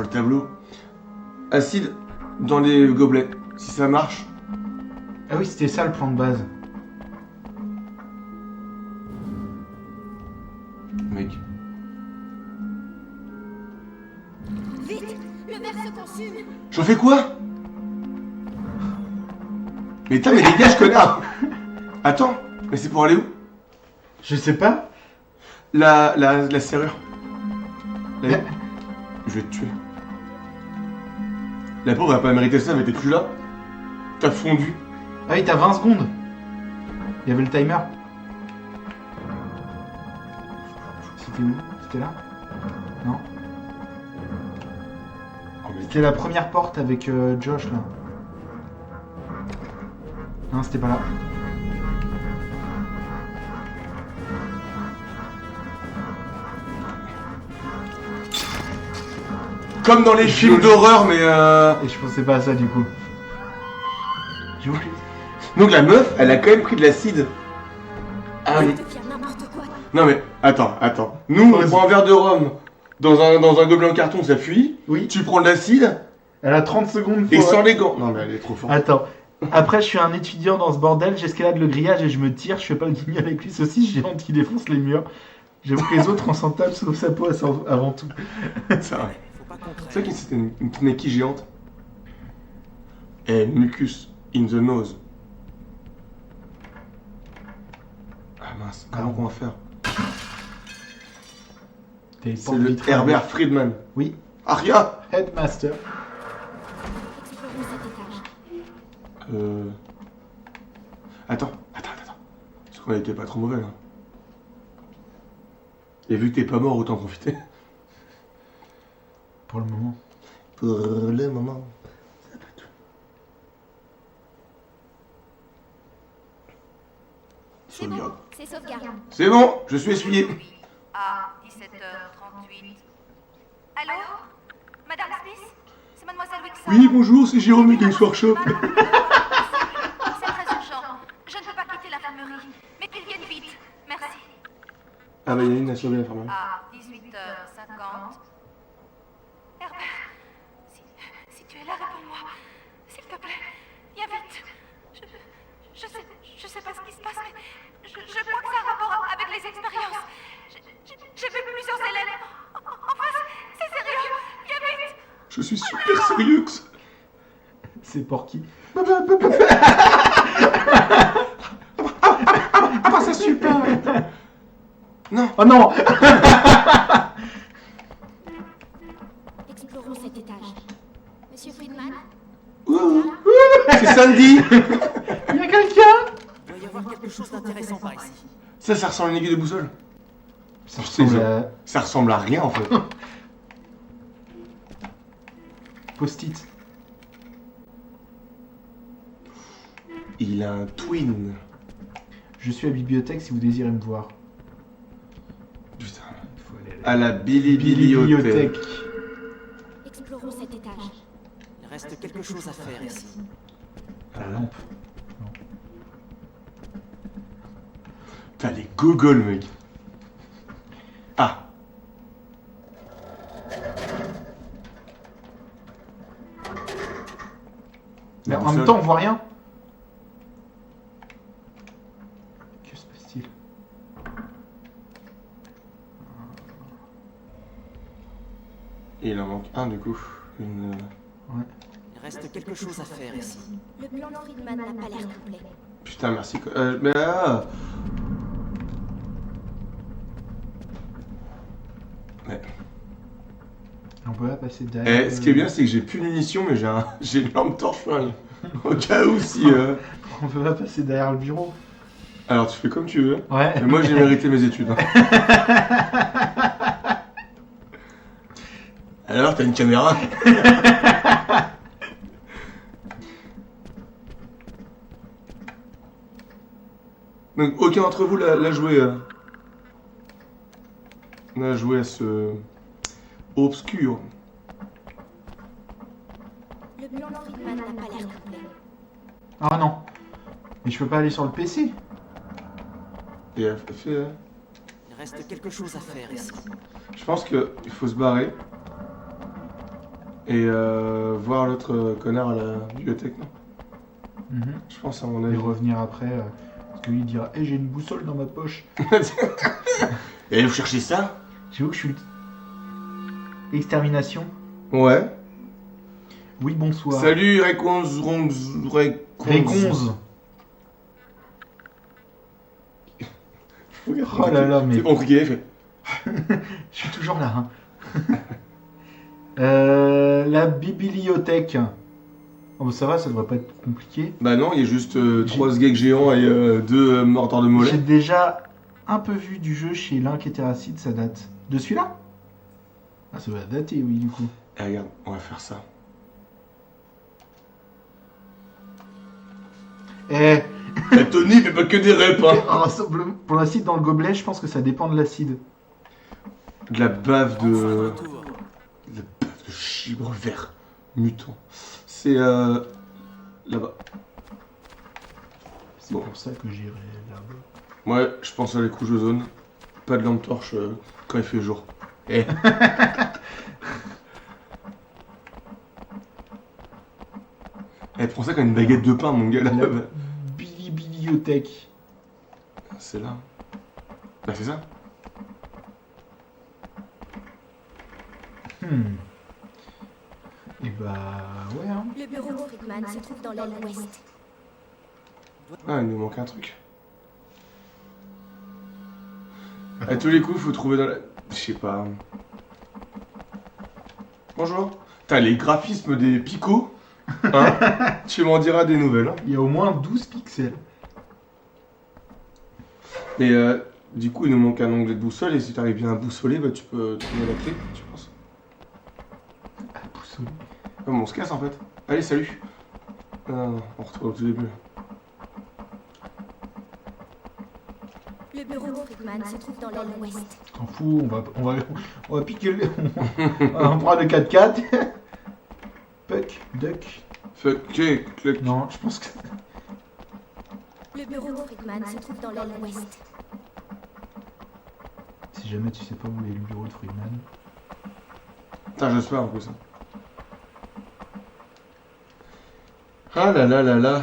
le tableau. » Acide dans les gobelets. Si ça marche... Ah oui, c'était ça le plan de base. Mec. Vite! Le verre se consume! J'en fais quoi? Mais putain, mais dégage, connard! Attends, mais c'est pour aller où? Je sais pas. La serrure. Mais- Je vais te tuer. La pauvre elle a pas mérité ça, mais t'es plus là. T'as fondu. Ah oui, t'as 20 secondes. Il y avait le timer. C'était où? C'était là? Non? Oh, mais C'était la première porte avec Josh là. Non, c'était pas là. comme dans les films d'horreur, mais Et je pensais pas à ça du coup. J'ai oublié. Donc la meuf, elle a quand même pris de l'acide. Ah oui. Ça devient n'importe quoi. Non mais, attends. Nous, on prend un verre de rhum dans un gobelet en carton, ça fuit. Oui. Tu prends de l'acide Elle a 30 secondes et pour... sans les gants. Non mais elle est trop forte. Attends. Après, je suis un étudiant dans ce bordel, j'escalade le grillage et je me tire, je fais pas le guignol avec lui, saucisse géante qui défonce les murs. J'avoue que les autres, on s'en tape sauf sa peau avant tout. C'est vrai. Faut pas qu'on C'est vrai que c'était une knacky géante. Et mucus in the nose. Ah mince, comment on va faire? C'est le Herbert Friedman. Oui. Aria. Headmaster. Explorons cet étage. Attends. Parce qu'on était pas trop mauvais là. Et vu que t'es pas mort, autant profiter. Pour le moment. Pour le moment. C'est bon, c'est sauvegarde. C'est bon, je suis essuyé. À 17h38. Allô? Madame Smith? C'est mademoiselle Wixon. Oui, bonjour, c'est Jérôme du Games Workshop. C'est très urgent. Je ne peux pas quitter l'infirmerie. Mais qu'il vienne vite. Merci. Ah bah Yannick a sauvé l'infirmerie. À 18h50. Herbert, si tu es là, réponds-moi. S'il te plaît, viens vite. Je sais pas ce qui se passe, mais je crois que ça a un rapport avec les expériences. J'ai vu plusieurs élèves. Enfin, c'est sérieux. Viens vite. Je suis super sérieux. C'est Porky. Ah bah c'est super. Non. Oh non. Explorons cet étage. Monsieur Friedman? C'est Sandy. Il y a quelqu'un. Il doit y avoir quelque chose d'intéressant par ici. Ça ressemble à une aiguille de boussole. Ça ressemble à... Ça ressemble à rien en fait. Post-it. Il a un twin. Je suis à la bibliothèque si vous désirez me voir. Putain. Il faut aller À la bibliothèque. Explorons cet étage. Il reste quelque chose à faire ici. La lampe. T'as les gogoles, mec. Ah. Mais La en même boussole. temps, on voit rien. Que se passe-t-il? Et il en manque un, du coup. Une... Ouais. Il reste quelque chose à faire ici. Le plan de Friedman n'a pas l'air complet. Putain, merci. Mais ah. Mais... On peut pas passer derrière. Ce qui est bien, c'est que j'ai plus de munitions, mais j'ai une lampe torche flingue. Au cas où, si... On peut pas passer derrière le bureau. Alors, tu fais comme tu veux. Ouais. Mais moi, j'ai mérité mes études. Hein. Alors, t'as une caméra? Donc, aucun d'entre vous l'a joué. L'a joué à ce... obscur. Le plan de Friedman n'a pas l'air complet. Ah non. Mais je peux pas aller sur le PC. Et elle fait... Il reste quelque chose à faire ici. Je pense qu'il faut se barrer. Et voir l'autre connard à la bibliothèque, non? Je pense à mon Et avis. revenir après. Parce que lui il dira, j'ai une boussole dans ma poche. Et vous cherchez ça? J'avoue que je suis... Extermination. Ouais. Oui, bonsoir. Salut Réconze. Réconze. Oh là là, mais... C'est bon, cliquez, fait. Je suis toujours là. Hein. La bibliothèque. Oh, bah, ça va, ça devrait pas être compliqué. Bah non, il y a juste 3 sgeeks géants et 2 mordeurs de J'ai mollets. déjà un peu vu du jeu chez L'Inquétéracide, ça date. De celui-là? Ah, ça va dater, oui, du coup. Et regarde, on va faire ça. Eh, Tony fait pas que des reps, hein. pour l'acide dans le gobelet, je pense que ça dépend de l'acide. De la bave Enfin, de... retour. De la bave de chibre vert mutant. C'est là-bas. C'est Bon. pour ça que j'irai là-bas. Ouais, je pense à les couches ozone. Pas de lampe torche quand il fait jour. Eh. Elle prend ça comme une baguette de pain, mon gars, là. La bibliothèque. C'est là. Bah, c'est ça. Et bah, ouais, hein. Le bureau de Friedman se trouve dans l'aile ouest. Ah, il nous manque un truc. À tous les coups, faut trouver dans la... Je sais pas. Bonjour. T'as les graphismes des picots. Hein. Tu m'en diras des nouvelles. Hein. Il y a au moins 12 pixels. Mais du coup, il nous manque un onglet de boussole. Et si t'arrives bien à boussoler, bah, tu peux trouver la clé, tu penses. Ah, boussole. Ah, bon, on se casse en fait. Allez, salut. Non, on retrouve au tout début. Le bureau de Friedman se trouve dans l'aile ouest. T'en fous, on va piquer le... on prend le 4x4. Puck, duck. Fuck, clic. Non, je pense que... Le bureau de Friedman se trouve dans l'aile ouest. Si jamais tu sais pas où est le bureau de Friedman. Putain, j'espère un peu ça. Ah là là là là.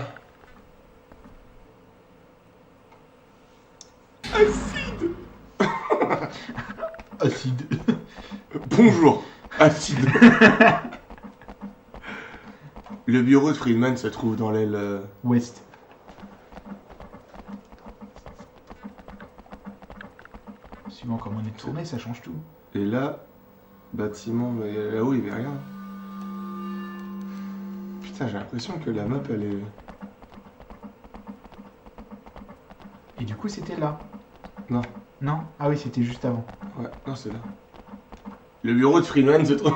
Acide. Bonjour, acide. Le bureau de Friedman se trouve dans l'aile... Ouest. Suivant comment on est tourné, ça change tout. Et là, bâtiment, mais là-haut, il n'y avait rien. Putain, j'ai l'impression que la map, elle est... Et du coup, c'était là. Non. Non? Ah oui, c'était juste avant. Ouais, non, c'est là. Le bureau de Friedman se trouve...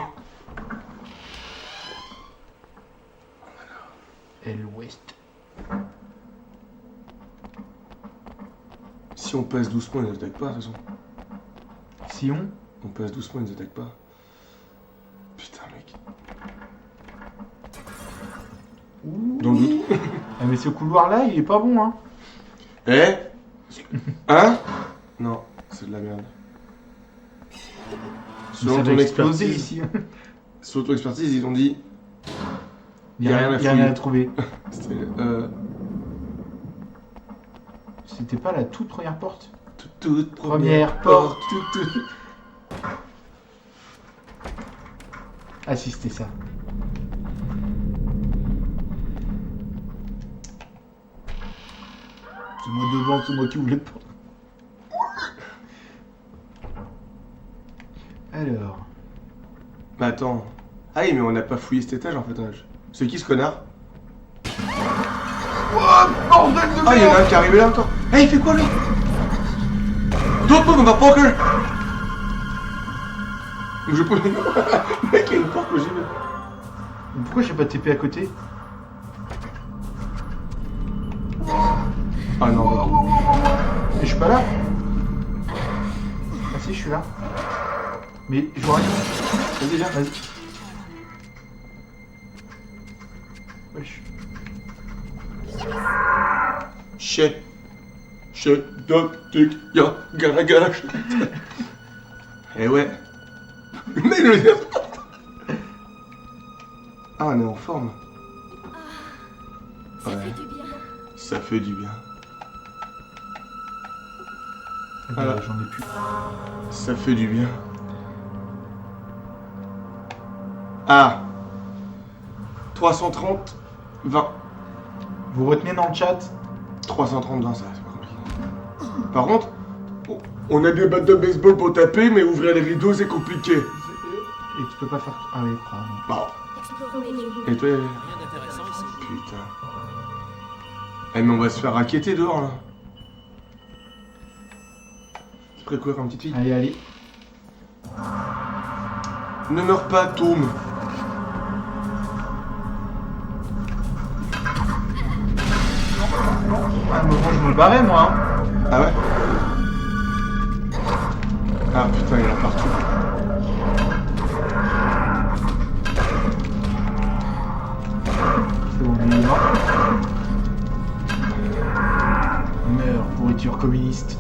Si on passe doucement, ils nous attaquent pas de toute façon. Si On passe doucement, ils nous attaquent pas. Putain, mec. Dans le doute. Ah, mais ce couloir-là, il est pas bon, hein. Eh? Hein? Non, c'est de la merde. Selon Ça ton va exploser expertise, ici. selon ton expertise, ils ont dit. Il y a rien à trouver. C'était, C'était pas la toute première porte? toute Première porte. Ah si, c'était ça. C'est moi devant, c'est moi qui ouvre les portes. Alors... Bah attends. Ah oui, mais on n'a pas fouillé cet étage en fait. C'est qui ce connard? Oh, bordel de Ah, il y en a un qui est arrivé là encore. Eh, il fait quoi lui? Don't move, motherfucker! Je peux. Le mec, il y a une porte que j'y vais. Pourquoi j'ai pas TP à côté? Ah non, mec. Mais je suis pas là. Ah si, je suis là. Mais je vois rien. Vas-y, viens. Vas-y. Wesh. Shit. Shit, duck, tic, ya, gara, gara, shit. Eh ouais. Mais le. Ah, on est en forme. Ça Ouais. fait du bien. Ça fait du bien. Voilà. J'en ai plus. Ça fait du bien. Ah. 330, 20. Vous retenez dans le chat? 330, 20, ça, c'est pas compliqué. Par contre, on a des battes de baseball pour taper, mais ouvrir les rideaux, c'est compliqué. Et tu peux pas faire... Ah oui, pardon. Bon. Explorons les lieux. Et toi, Rien d'intéressant ici. putain. Eh, mais on va se faire raqueter dehors, là. Tu ferais quoi comme petite fille? Allez, allez. Ne meurs pas, Tom. À un moment, je me barrais, moi. Hein. Ah ouais? Ah putain, il y en a partout. C'est bon, il est mort. Meurs, pourriture communiste.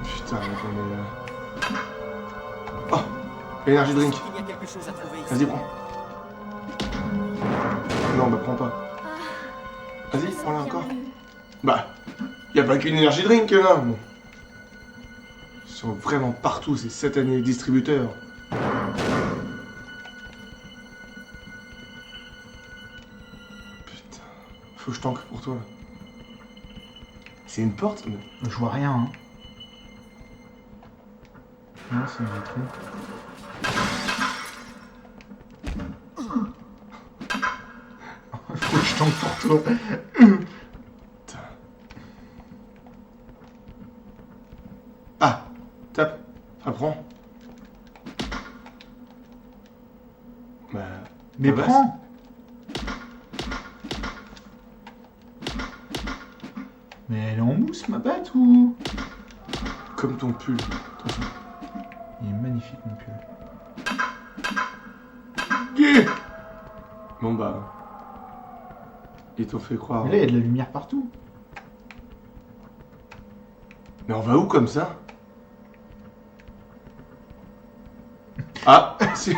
Putain, mec, on est... Oh! Énergie drink. Il y a quelque chose à trouver ici. Vas-y, prends. Non, bah prends pas. Vas-y, Ça prends-la vient encore. mieux. Bah, y a pas qu'une énergie drink là. Bon. Ils sont vraiment partout ces satanés distributeurs. Putain, faut que je tank pour toi. C'est une porte mais... Je vois rien. Hein. Non, c'est une vitrine. Faut que je tank pour toi. Putain. Ah, tape, apprends. Bah, Mais bah, prends. Mais elle est en mousse, ma batte, ou... comme ton pull. Attention. Il est magnifique, mon pull. Yeah. Bon bah, ils t'ont fait croire. Mais là, il y a de la lumière partout. Mais on va où comme ça? Ah, si.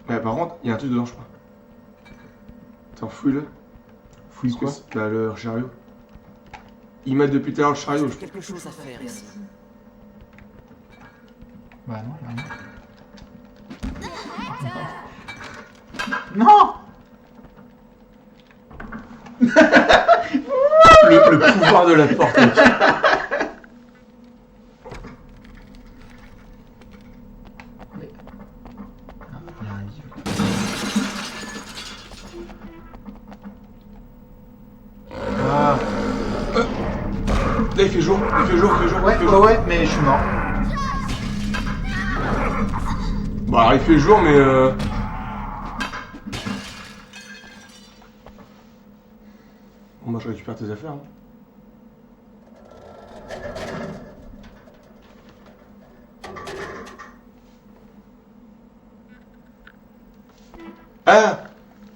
Ouais, par contre, il y a un truc dedans, je crois. Attends, fouille-le. Fouille quoi? Bah, le chariot. Ils mettent depuis tout à l'heure le chariot. Il y a quelque chose à faire ici. Bah non, y'a rien. Non! Le pouvoir de la porte. mec. Y'a un livre. Ah, Là, il fait jour, il fait jour, il fait jour. ouais, il fait ouais, jour. ouais, mais je suis mort. Bah, il fait jour, mais Moi je récupère tes affaires. Hein. Ah!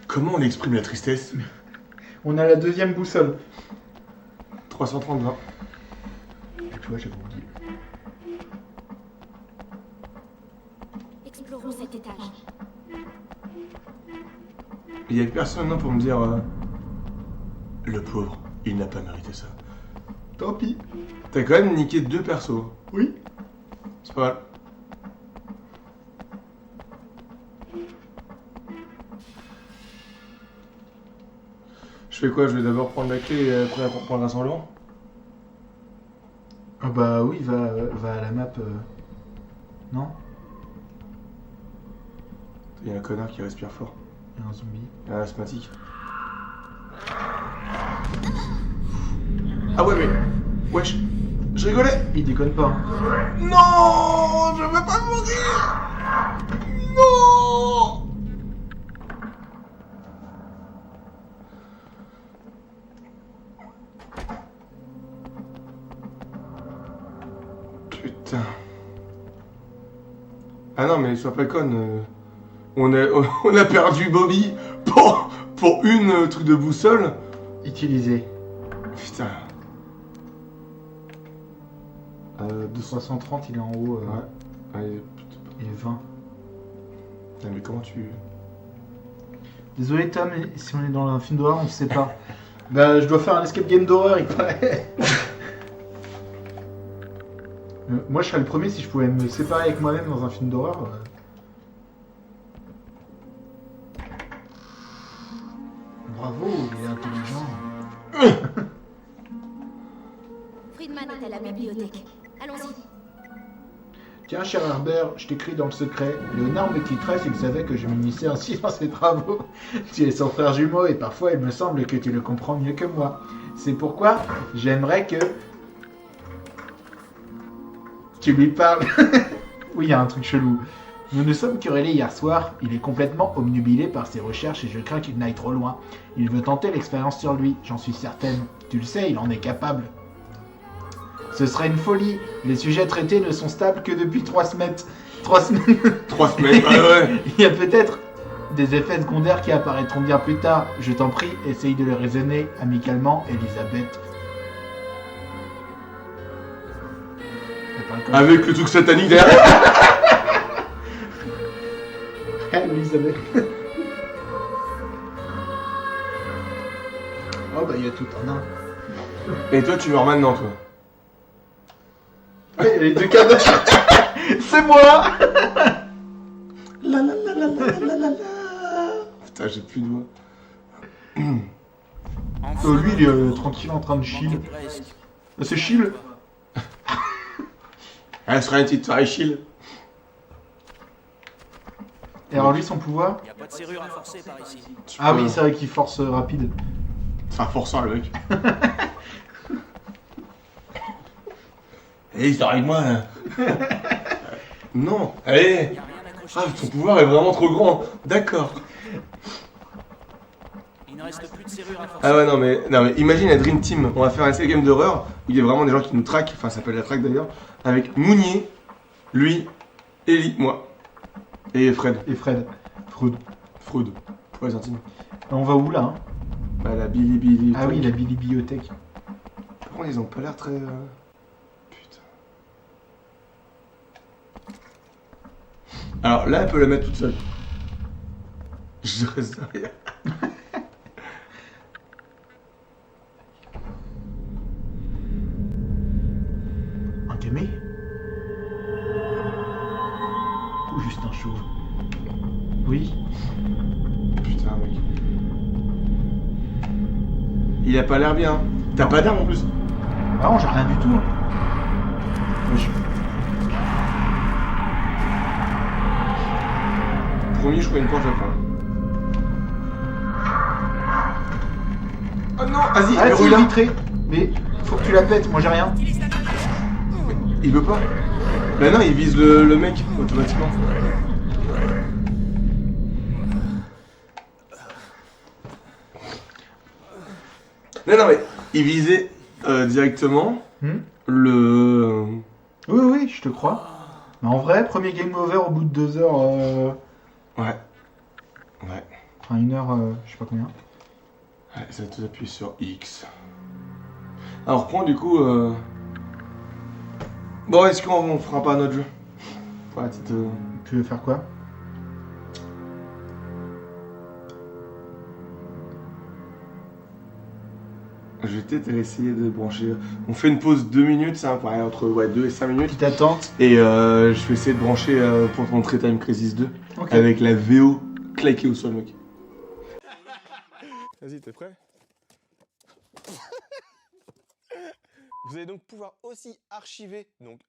Comment on exprime la tristesse? On a la deuxième boussole. 330 20. Et toi, j'avais oublié. Explorons cet étage. Il y a personne non pour me dire le pauvre, il n'a pas mérité ça. Tant pis. T'as quand même niqué 2 persos. Oui. C'est pas mal. Je fais quoi? Je vais d'abord prendre la clé et après prendre le rassemblement? Ah bah oui, va à la map. Non? Il y a un connard qui respire fort. Il y a un zombie. Un asthmatique. Ah ouais mais... Wesh, je rigolais. Il déconne pas. Hein. Non, je veux pas mourir. Non. Putain. Ah non mais sois pas conne. On a perdu Bobby pour une truc de boussole. Utilisé. Putain. 230, il est en haut. Ouais. Allez, Il est 20. non, mais comment tu... Désolé Tom, mais si on est dans un film d'horreur, on ne sait pas. Bah, je dois faire un escape game d'horreur, il paraît. Moi, je serais le premier si je pouvais me séparer avec moi-même dans un film d'horreur. Bravo, il est intelligent. Friedman est à la bibliothèque. Allons-y. Tiens, cher Herbert, je t'écris dans le secret. Léonard me quitterait s'il savait que je m'unissais ainsi dans ses travaux. Tu es son frère jumeau et parfois il me semble que tu le comprends mieux que moi. C'est pourquoi j'aimerais que tu lui parles. Oui, il y a un truc chelou. Nous nous sommes querellés hier soir. Il est complètement obnubilé par ses recherches et je crains qu'il n'aille trop loin. Il veut tenter l'expérience sur lui, j'en suis certaine. Tu le sais, il en est capable. Ce serait une folie. Les sujets traités ne sont stables que depuis 3 semaines. 3 semaines. 3 semaines, ouais. Il y a peut-être des effets secondaires qui apparaîtront bien plus tard. Je t'en prie, essaye de le raisonner amicalement, Elisabeth. Elle parle comme Avec le truc satanique derrière. ça. Elisabeth. Oh bah il y a tout un an. Et toi, tu meurs maintenant, toi. Il y a les deux cadeaux. C'est moi. La la la la la la la la. Putain, j'ai plus de doigts. Lui il est tranquille en train de chill. C'est chill. Elle sera une petite soirée chill. Et alors lui son pouvoir? Y a pas de serrure à forcer par ici. Ah oui, c'est vrai qu'il force rapide. C'est un forçant, le mec. Hé, t'arrêtes moi là. Non, allez. Y a rien accroché. Ah, ton pouvoir est vraiment trop grand. D'accord. Il ne reste plus de serrure à forcer. Ah ouais, non mais imagine la Dream Team. On va faire un escape game d'horreur où il y a vraiment des gens qui nous traquent. Enfin, ça s'appelle la traque d'ailleurs. Avec Mounier, lui, Ellie, moi. Et Fred. Et Fred. Freud. Freud. Pour les intimes. On va où là hein? Bah, la Billy. Ah oui, la bibliothèque. Par contre, ils ont pas l'air très. Putain. Alors là, elle peut la mettre toute seule. Je reste derrière. Un camé? Ou juste un chauve? Oui. Putain, mec. Il a pas l'air bien. T'as pas d'arme en plus. Ah non, j'ai rien du tout. Hein. Promis, je crois une porte à fin. Oh non, vas-y, Ah, c'est verrouille-la. vitré. Mais faut que tu la pètes, moi j'ai rien. Il veut pas. Bah non, il vise le mec automatiquement. Non, mais il visait directement le... Oui, oui, je te crois. Mais en vrai, premier game over au bout de 2 heures. Ouais. Ouais. Enfin, 1 heure, je sais pas combien. Ouais, ça va tout appuyer sur X. Alors, point du coup... Bon, est-ce qu'on fera pas un autre jeu? Ouais, Tu veux faire quoi? Je vais peut-être essayer de brancher... On fait une pause 2 minutes, ça, ouais, entre 2 et 5 minutes. Petite attente. Et je vais essayer de brancher pour montrer Time Crisis 2. Ok. Avec la VO claquée au sol, mec. Vas-y, t'es prêt? Vous allez donc pouvoir aussi archiver, donc...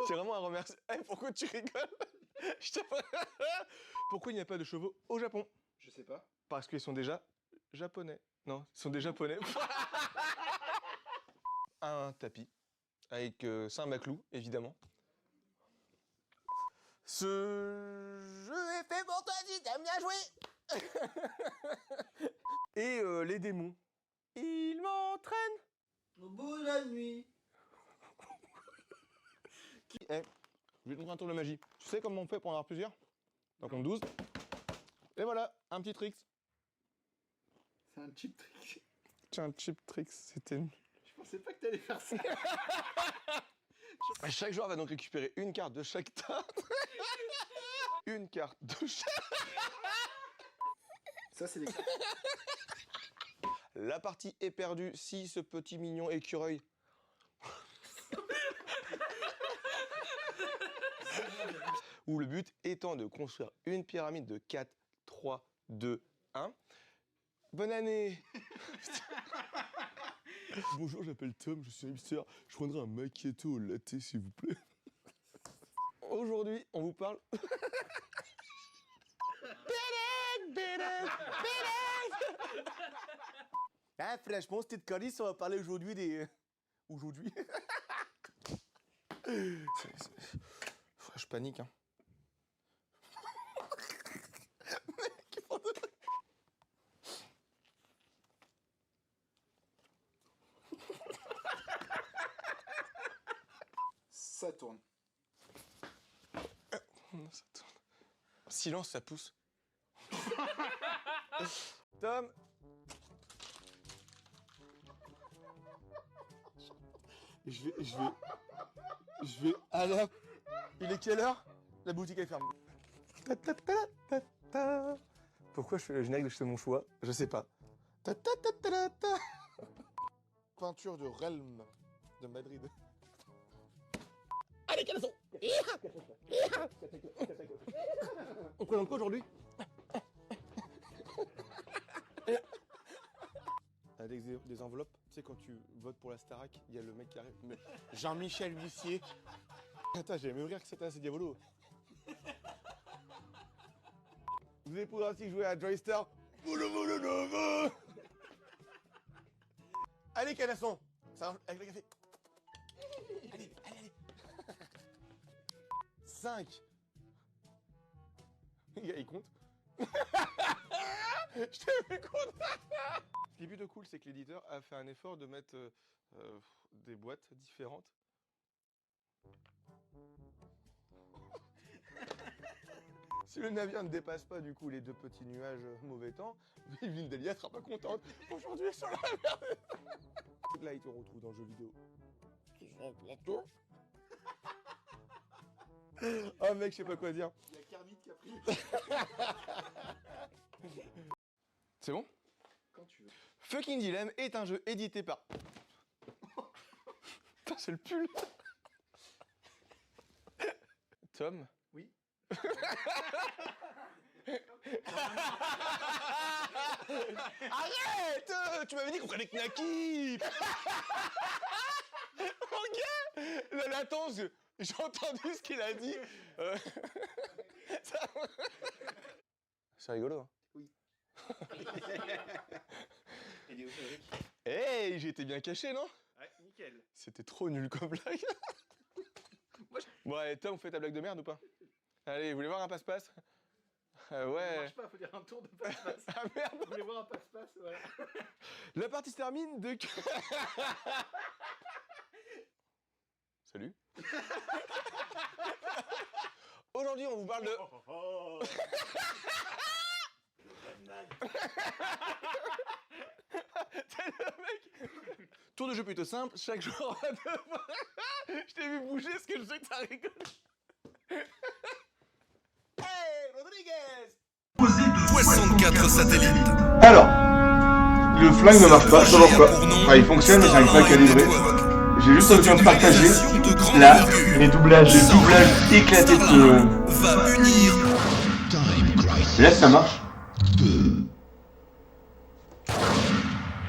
C'est vraiment un remerciement. Hey, pourquoi tu rigoles? Pourquoi il n'y a pas de chevaux au Japon? Je sais pas. Parce qu'ils sont déjà japonais. Non, ils sont des japonais. Un tapis avec Saint-Maclou, évidemment. Ce jeu est fait pour toi si t'aimes bien jouer. Et les démons, ils m'entraînent au bout de la nuit. Je vais te montrer un tour de magie. Tu sais comment on fait pour en avoir plusieurs? Donc on 12. Et voilà, un petit tricks. C'est un cheap trick. C'est un cheap tricks, c'était... Je pensais pas que t'allais faire ça. Chaque joueur va donc récupérer une carte de chaque tas. Une carte de chaque... Ça, c'est des cartes. La partie est perdue si ce petit mignon écureuil... Où le but étant de construire une pyramide de 4, 3, 2, 1. Bonne année. Bonjour, j'appelle Tom, je suis un hipster. Je prendrai un macchiato au latte, s'il vous plaît. Aujourd'hui, on vous parle... Ah, franchement, c'était de calice, on va parler aujourd'hui des... Aujourd'hui. Je panique, hein. Ça tourne. Ça tourne. Silence, ça pousse. Tom. Je vais à la... Il est quelle heure? La boutique est fermée. Pourquoi je fais le générique de Je fais mon choix? Je sais pas. Peinture de Realm de Madrid. Allez, caleçon! On présente quoi aujourd'hui? Avec des enveloppes, tu sais, quand tu votes pour la Starac, il y a le mec qui arrive. Mais Jean-Michel Huissier. Attends, j'allais me rire que c'était un Diabolo. Vous allez pouvoir aussi jouer à Joystar. Allez, canasson! Ça marche avec le café. Allez, allez, allez. 5. Le gars, il compte. Je t'ai vu compte. Ce qui est plutôt cool, c'est que l'éditeur a fait un effort de mettre des boîtes différentes. Si le navire ne dépasse pas du coup les 2 petits nuages mauvais temps, Evelyne Delia sera pas contente. Aujourd'hui sur la merde. Là, il te retrouve dans le jeu vidéo. Oh mec, je sais pas quoi dire. Il y a Kermit qui a pris. C'est bon? Quand tu veux. Fucking Dilemme est un jeu édité par... Putain, c'est le pull. Tom? Oui. Arrête! Tu m'avais dit qu'on prenait Knacky. Ok. La latence, j'ai entendu ce qu'il a dit. C'est rigolo, hein? Oui. Hey, j'ai été bien caché, non? Ouais, nickel. nickel. C'était trop nul comme blague. Bon, allez, Tom, fais ta blague de merde ou pas? Allez, vous voulez voir un passe-passe? Ça Ouais. marche pas, faut dire un tour de passe-passe. Ah merde! Vous voulez voir un passe-passe, voilà. La partie se termine de... Salut. Aujourd'hui, on vous parle de... C'est le mec. Tour de jeu plutôt simple, chaque jour à 2 fois. Je t'ai vu bouger parce que je sais que t'as rigolé. Hey, Rodriguez! 64 satellites. Alors, le flingue ne marche pas, je sais pas pourquoi. Enfin, il fonctionne, mais j'arrive pas à calibrer. J'ai juste envie de partager là, Les doublages. les doublages éclatés de... Va unir. Et là, ça marche.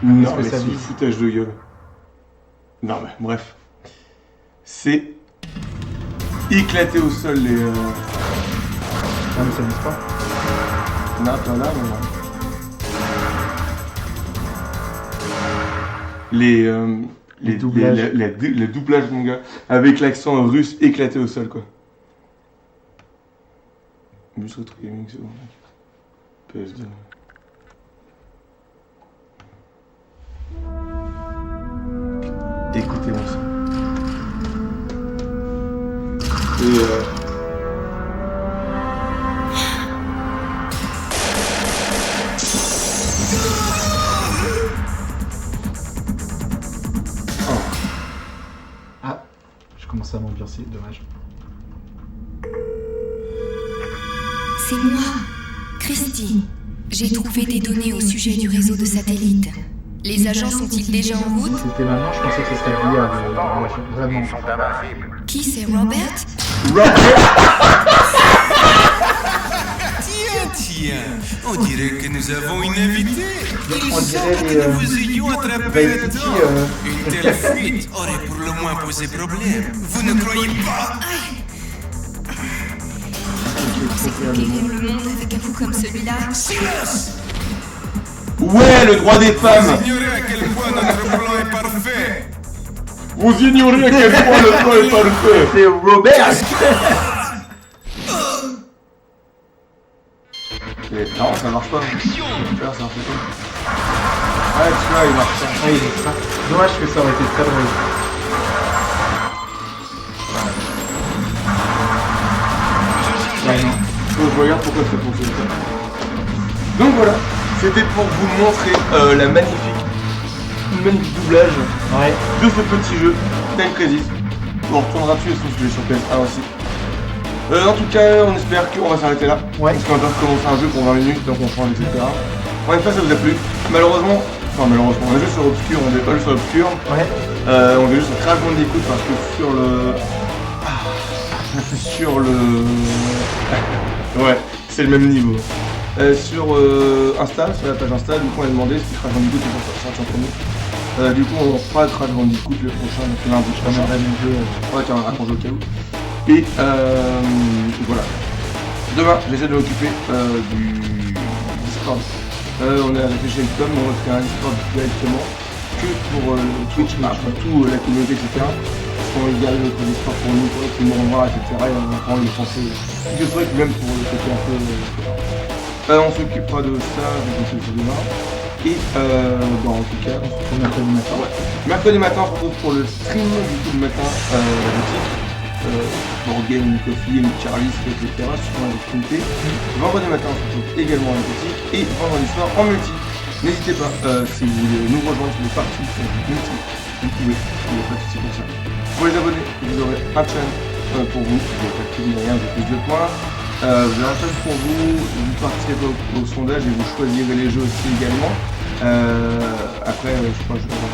Non, mais que ça c'est dit foutage de gueule. Non, mais bref. C'est éclaté au sol les... Non, mais ça vise pas. Non, t'en as, non. Les doublages. les doublages, mon gars, avec l'accent russe éclaté au sol, quoi. Juste retro gaming, c'est bon, mec. PS2. Écoutez-moi ça. Et Ah, je commence à m'ambiancer, dommage. C'est moi, Christy. J'ai trouvé des données au sujet du réseau de satellites. Les agents sont-ils déjà en route? C'était maintenant, je pensais que c'était lié à vraiment. Qui c'est, Robert? Tiens, on dirait que nous avons une invitée. Il On dirait semble les, que nous vous ayons attrapé les petits, là-dedans. Une telle fuite aurait pour le moins posé problème. Vous ne croyez pas? C'est conquérir le monde avec un coup comme celui-là. Silence! ouais, le droit des femmes. Vous ignorez à quel point notre plan est parfait. Vous ignorez à quel point le plan est parfait. C'est Robert. Non, ça marche pas. Là, ça marche pas. Ah, tu vois, il marche pas. Ah, il est ça. Dommage que ça aurait été très drôle. Ouais, non. Je regarde pourquoi ça fonctionne pas. Donc voilà, c'était pour vous montrer la magnifique doublage Ouais. de ce petit jeu, Time Crisis. On retournera dessus son sujet sur PS1 aussi. En tout cas, on espère qu'on va s'arrêter là. Ouais. Parce qu'on va recommencer un jeu pour 20 minutes, donc on change, etc. On espère que ça vous a plu. Malheureusement, on a joué sur Obscure, on n'est pas joué sur Obscure. Ouais. On a juste sur Crash Bandicoot parce que sur le... sur le... ouais, c'est le même niveau. Sur Insta, sur la page Insta, du coup on a demandé si Crash Bandicoot est sorti en premier. Du coup on fera Crash Bandicoot le prochain, donc lundi prochain. Ouais, tiens, un jeu au cas où. Et voilà. Demain, j'essaie de m'occuper du Discord. On a réfléchi avec Tom, on va faire un Discord directement que pour Twitch, pour tout la communauté, etc. Parce qu'on garde notre Discord pour nous, pour tout le monde voir, etc. Et on va prendre le français. Je souhaite même pour le côté un peu... on s'occupera de ça, je sais pas demain. Et bon, en tout cas, on se retrouve mercredi matin. Ouais. Mercredi matin, on se retrouve pour le stream du coup du matin boutique. Board Game, Coffee, Charlie, etc. Sur la communauté. Vendredi matin, on se retrouve également en boutique. Et vendredi soir en multi. N'hésitez pas, si vous voulez nous rejoindre sur les parties sur le multi, vous pouvez, il n'y a pas de souci pour ça. Pour les abonnés, vous aurez un challenge pour vous, vous n'avez pas de rien de plus de points. Vous avez un challenge pour vous, vous participerez au sondage et vous choisirez les jeux aussi également. Après, je crois que je vais avoir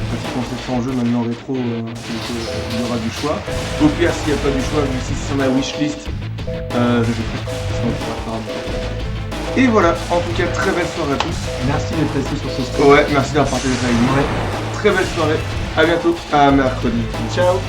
une petite conception en jeu maintenant rétro, donc il y aura du choix. Au pire, s'il n'y a pas du choix, vu si c'est sur ma wishlist, je vais faire. Et voilà, en tout cas, très belle soirée à tous. Merci d'être resté sur ce score. Ouais, merci d'avoir partagé ça avec nous. Ouais. Très belle soirée, à bientôt, à mercredi. Ciao.